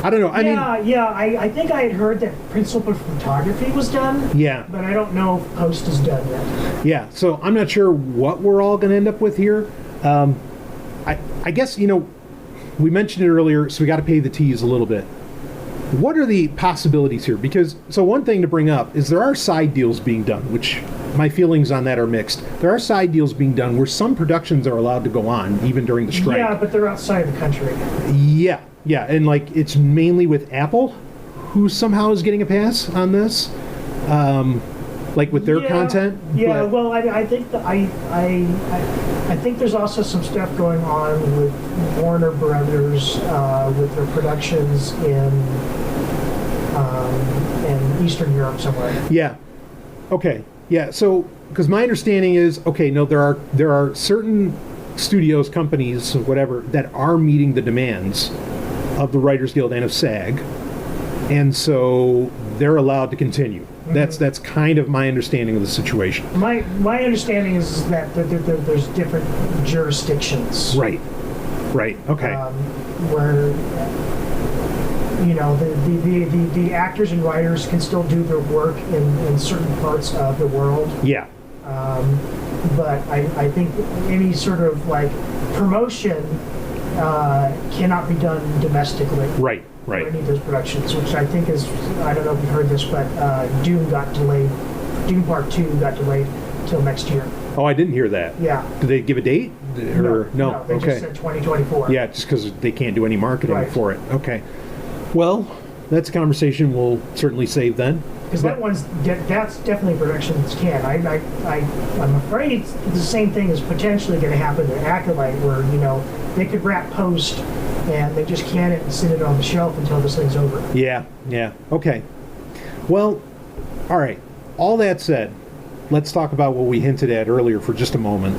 I don't know. I think I had heard that principal photography was done. Yeah. But I don't know if post is done yet. Yeah, so I'm not sure what we're all going to end up with here. I guess, you know, we mentioned it earlier, so we got to pay the tease a little bit. What are the possibilities here? Because, so one thing to bring up is there are side deals being done, which my feelings on that are mixed. There are side deals being done where some productions are allowed to go on, even during the strike. Yeah, but they're outside of the country. Yeah, and like it's mainly with Apple, who somehow is getting a pass on this. Like with their content. Yeah, well, I think I think there's also some stuff going on with Warner Brothers with their productions in Eastern Europe somewhere. Yeah. Okay. Yeah. So, because my understanding is, okay, no, there are certain studios, companies, whatever, that are meeting the demands of the Writers Guild and of SAG, and so they're allowed to continue. That's kind of my understanding of the situation. My understanding is that there's different jurisdictions. Right. Okay. Where you know the actors and writers can still do their work in certain parts of the world. Yeah. But I think any sort of like promotion cannot be done domestically. Right. Any of those productions, which I think is, I don't know if you heard this, but Dune got delayed. Dune Part 2 got delayed till next year. Oh, I didn't hear that. Yeah. Did they give a date? No, they just said 2024. Yeah, just because they can't do any marketing for it. Okay. Well, that's a conversation we'll certainly save then. Because that's definitely a production that's can. I'm afraid the same thing is potentially going to happen to Acolyte, where, you know, they could wrap post and they just can it and sit it on the shelf until this thing's over. Yeah. Okay. Well, all right. All that said, let's talk about what we hinted at earlier for just a moment.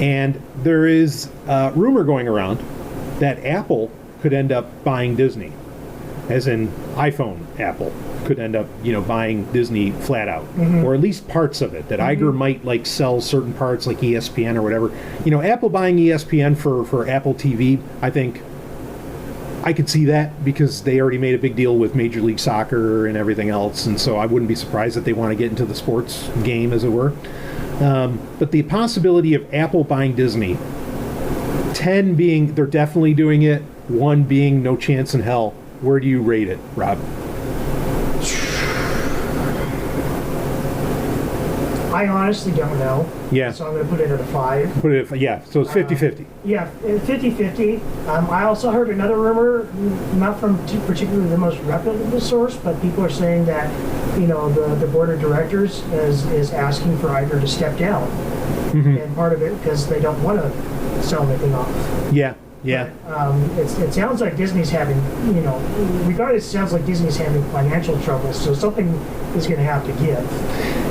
And there is a rumor going around that Apple could end up buying Disney, as in iPhone Apple could end up, buying Disney flat out, or at least parts of it. That Iger might like sell certain parts, like ESPN or whatever. Apple buying ESPN for Apple TV, I think I could see that because they already made a big deal with Major League Soccer and everything else, and so I wouldn't be surprised that they want to get into the sports game, as it were. But the possibility of Apple buying Disney, 10 being they're definitely doing it, 1 being no chance in hell. Where do you rate it, Rob? I honestly don't know. Yeah. So I'm going to put it at a 5. So it's 50-50. Yeah, 50-50. I also heard another rumor, not from particularly the most reputable source, but people are saying that, the board of directors is asking for Iger to step down. And part of it because they don't want to sell anything off. Yeah. Yeah. But, it sounds like Disney's having, regardless, it sounds like Disney's having financial trouble, so something is going to have to give.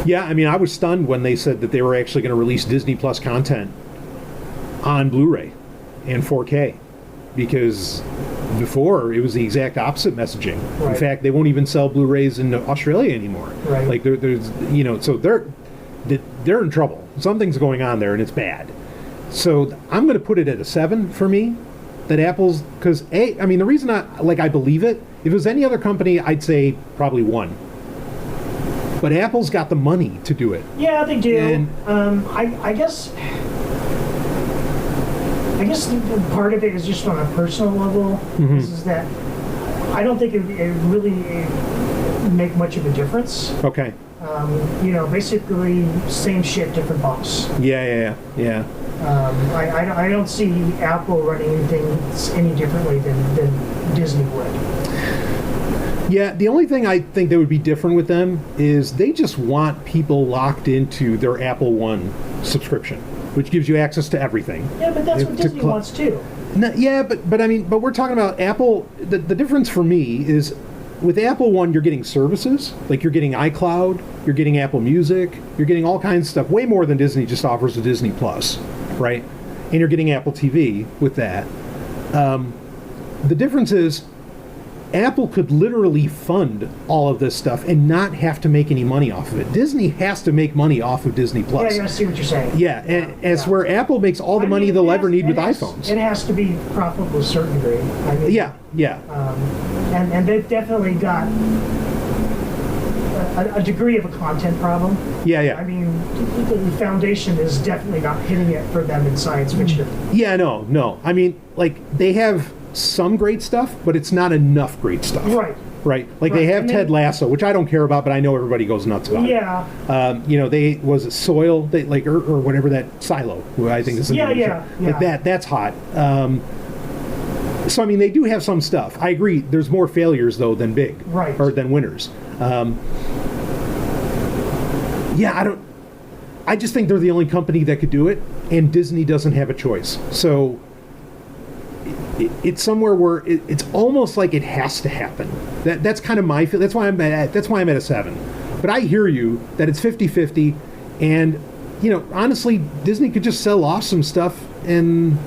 Yeah, I mean, I was stunned when they said that they were actually going to release Disney Plus content on Blu-ray and 4K, because before it was the exact opposite messaging. Right. In fact, they won't even sell Blu-rays in Australia anymore. Right. Like there's, so they're in trouble. Something's going on there, and it's bad. So I'm going to put it at a 7 for me. That Apple's, because the reason I believe it. If it was any other company, I'd say probably 1. But Apple's got the money to do it. Yeah, they do. And, I guess part of it is just on a personal level. Is that I don't think it really make much of a difference. Okay. Basically same shit, different boss. Yeah. I don't see Apple running anything any differently than Disney would. Yeah, the only thing I think that would be different with them is they just want people locked into their Apple One subscription, which gives you access to everything. Yeah, but that's what Disney wants too. No, yeah, but we're talking about Apple. The difference for me is with Apple One, you're getting services, like you're getting iCloud, you're getting Apple Music, you're getting all kinds of stuff, way more than Disney just offers a Disney Plus, right? And you're getting Apple TV with that. The difference is Apple could literally fund all of this stuff and not have to make any money off of it. Disney has to make money off of Disney Plus. Yeah, I see what you're saying. Yeah, and it's where Apple makes all the money they'll ever need with iPhones. It has to be profitable to a certain degree. Yeah. And they've definitely got a degree of a content problem. Yeah. I mean, the foundation is definitely not hitting it for them in science fiction. Yeah, no. I mean, like, they have some great stuff, but it's not enough great stuff. Right. Like they have Ted Lasso, which I don't care about, but I know everybody goes nuts about. Yeah. They was it Soil, or whatever that Silo, who I think is the name of the show. Like that's hot. So I mean, they do have some stuff. I agree. There's more failures though than or than winners. I just think they're the only company that could do it, and Disney doesn't have a choice. So it's somewhere where it's almost like it has to happen. That's kind of my feel. That's why I'm at a 7. But I hear you that it's 50-50, and honestly, Disney could just sell off some stuff. And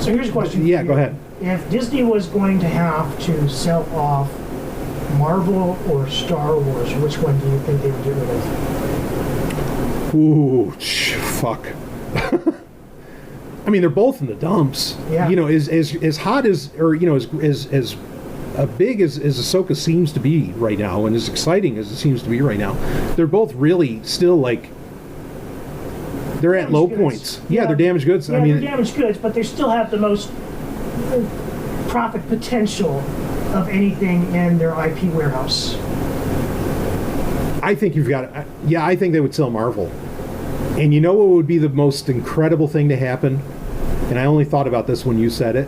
so here's a question. Yeah, go ahead. If Disney was going to have to sell off Marvel or Star Wars, which one do you think they would get rid of? Ooh, fuck. I mean, they're both in the dumps. Yeah. As hot as, or as big as Ahsoka seems to be right now, and as exciting as it seems to be right now, they're both really still like they're at low points. Yeah, they're damaged goods. Yeah, they're damaged goods, but they still have the most profit potential of anything in their IP warehouse. I think you've got it. Yeah, I think they would sell Marvel. And you know what would be the most incredible thing to happen? And I only thought about this when you said it.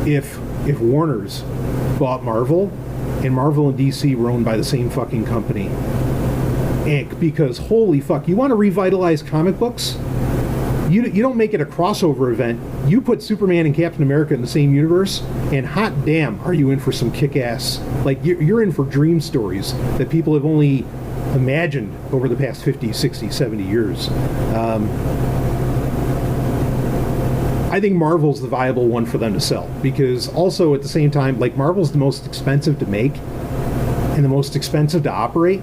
If Warner's bought Marvel, and Marvel and DC were owned by the same fucking company. Because holy fuck, you want to revitalize comic books? You don't make it a crossover event. You put Superman and Captain America in the same universe, and hot damn, are you in for some kick-ass? Like, you're in for dream stories that people have only imagined over the past 50, 60, 70 years. I think Marvel's the viable one for them to sell, because also at the same time, like, Marvel's the most expensive to make and the most expensive to operate.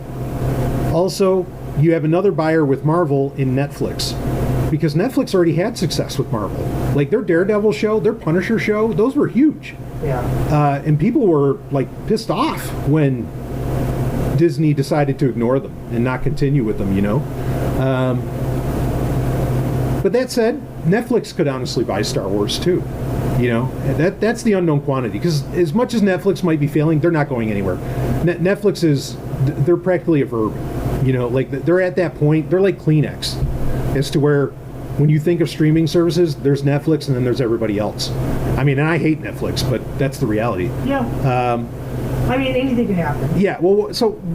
Also, you have another buyer with Marvel in Netflix, because Netflix already had success with Marvel. Like, their Daredevil show, their Punisher show, those were huge. Yeah. And people were, like, pissed off when Disney decided to ignore them and not continue with them, you know? But that said, Netflix could honestly buy Star Wars too. You know, that's the unknown quantity, because as much as Netflix might be failing, they're not going anywhere. Netflix they're practically a verb. You know, like, they're at that point, they're like Kleenex, as to where when you think of streaming services, there's Netflix and then there's everybody else. I mean, and I hate Netflix, but that's the reality. Yeah. I mean, anything can happen. Yeah, well,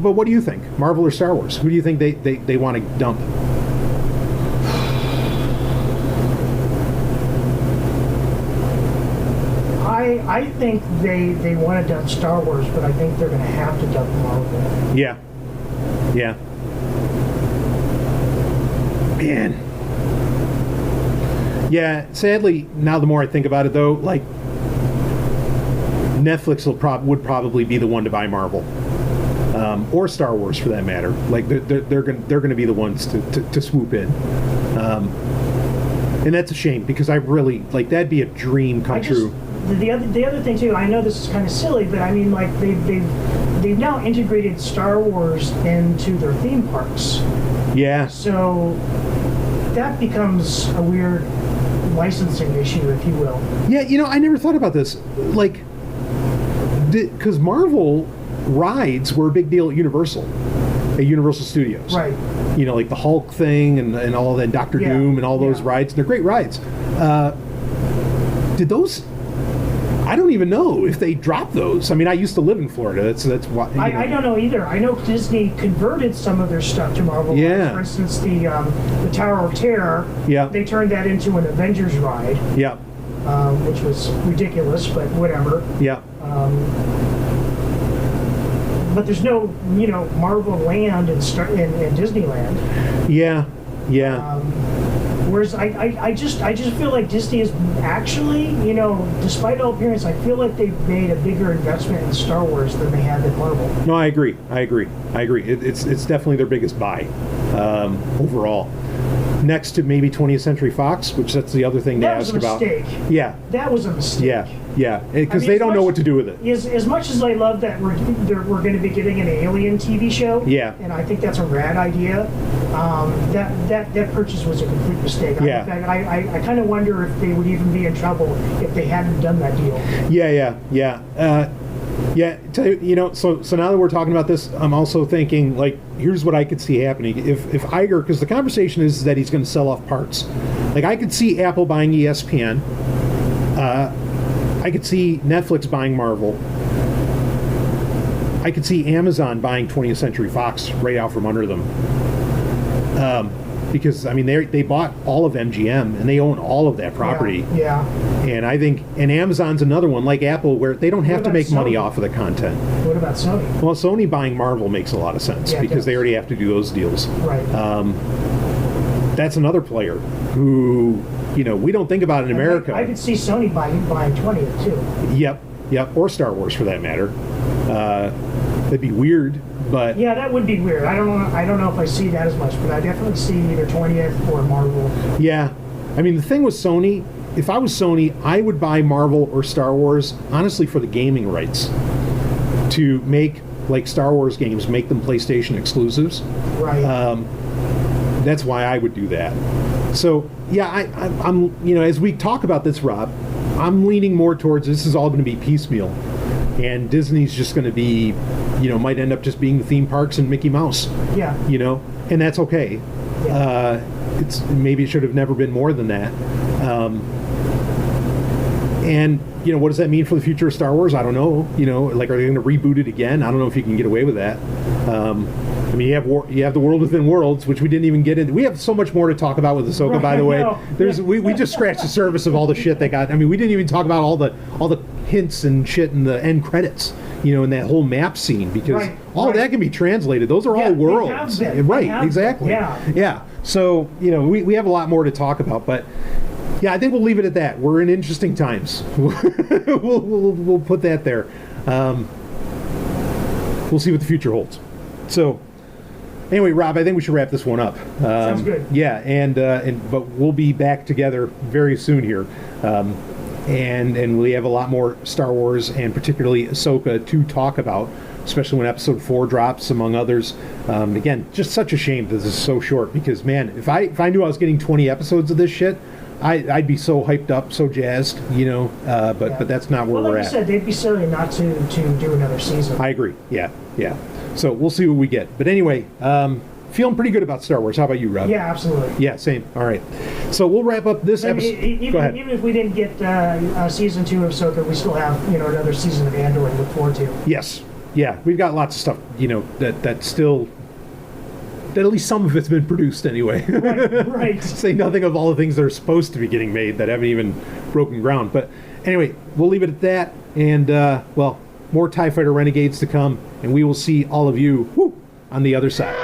but what do you think? Marvel or Star Wars? Who do you think they want to dump? I think they want to dump Star Wars, but I think they're going to have to dump Marvel. Yeah. Yeah. Man. Yeah, sadly, now the more I think about it, though, like, Netflix would probably be the one to buy Marvel, or Star Wars for that matter. Like, they're going to be the ones to swoop in, and that's a shame, because I really, like, that'd be a dream come true. The other thing too, I know this is kind of silly, but I mean, like, they've now integrated Star Wars into their theme parks. Yeah. So that becomes a weird licensing issue, if you will. Yeah, you know, I never thought about this. Like, because Marvel rides were a big deal at Universal Studios. Right. You know, like the Hulk thing and all that, Doctor Doom and all those rides. They're great rides. Did those... I don't even know if they dropped those. I mean, I used to live in Florida. That's why. I don't know either. I know Disney converted some of their stuff to Marvel. Yeah. Like, for instance, the Tower of Terror. Yeah. They turned that into an Avengers ride. Yeah. Which was ridiculous, but whatever. Yeah. But there's no, you know, Marvel Land in Disneyland. Yeah. Yeah. Whereas I just feel like Disney is actually, you know, despite all appearance, I feel like they've made a bigger investment in Star Wars than they have in Marvel. No, I agree. It's definitely their biggest buy overall. Next to maybe 20th Century Fox, which that's the other thing to ask about. That was a mistake. Yeah. That was a mistake. Yeah, because they don't know what to do with it. As much as I love that we're going to be getting an Alien TV show, and I think that's a rad idea, that purchase was a complete mistake. Yeah. I kind of wonder if they would even be in trouble if they hadn't done that deal. Yeah. You know, so now that we're talking about this, I'm also thinking, like, here's what I could see happening. If Iger, because the conversation is that he's going to sell off parts. Like, I could see Apple buying ESPN. I could see Netflix buying Marvel. I could see Amazon buying 20th Century Fox right out from under them. Because, I mean, they bought all of MGM, and they own all of that property. Yeah. And I think, and Amazon's another one, like Apple, where they don't have to make money off of the content. What about Sony? Well, Sony buying Marvel makes a lot of sense, because they already have to do those deals. Right. That's another player who, you know, we don't think about in America. I could see Sony buying 20th, too. Yep, or Star Wars, for that matter. That'd be weird. But yeah, that would be weird. I don't know if I see that as much, but I definitely see either 20th or Marvel. Yeah. I mean, the thing with Sony, if I was Sony, I would buy Marvel or Star Wars, honestly, for the gaming rights. To make, like, Star Wars games, make them PlayStation exclusives. Right. That's why I would do that. So, yeah, I'm, you know, as we talk about this, Rob, I'm leaning more towards this is all going to be piecemeal. And Disney's just going to be, you know, might end up just being the theme parks and Mickey Mouse. Yeah. You know, and that's okay. Yeah. Maybe it should have never been more than that. And, you know, what does that mean for the future of Star Wars? I don't know. You know, like, are they going to reboot it again? I don't know if you can get away with that. I mean, you have the World Within Worlds, which we didn't even get into. We have so much more to talk about with Ahsoka, by the way. We just scratched the surface of all the shit they got. I mean, we didn't even talk about all the hints and shit in the end credits. in that whole map scene, because all right. that can be translated. Those are all worlds. They have been. Right, They have exactly. been. Yeah. So, we have a lot more to talk about, but yeah, I think we'll leave it at that. We're in interesting times. we'll put that there. We'll see what the future holds. So, anyway, Rob, I think we should wrap this one up. Sounds good. Yeah, but we'll be back together very soon here, and we have a lot more Star Wars and particularly Ahsoka to talk about, especially when Episode 4 drops, among others. Again, just such a shame that this is so short, because man, if I knew I was getting 20 episodes of this shit, I'd be so hyped up, so jazzed, but that's not where like we're you at. said, they'd be silly not to do another season. I agree. Yeah. So we'll see what we get. But anyway, feeling pretty good about Star Wars. How about you, Rob? Yeah, absolutely. Yeah, same. All right. So we'll wrap up this episode. Go ahead. Even if we didn't get season 2 of Ahsoka, we still have another season of Andor to look forward to. Yes. Yeah, we've got lots of stuff, that still, that at least some of it's been produced anyway. Right. Say nothing of all the things that are supposed to be getting made that haven't even broken ground. But anyway, we'll leave it at that. And, more TIE Fighter Renegades to come. And we will see all of you on the other side.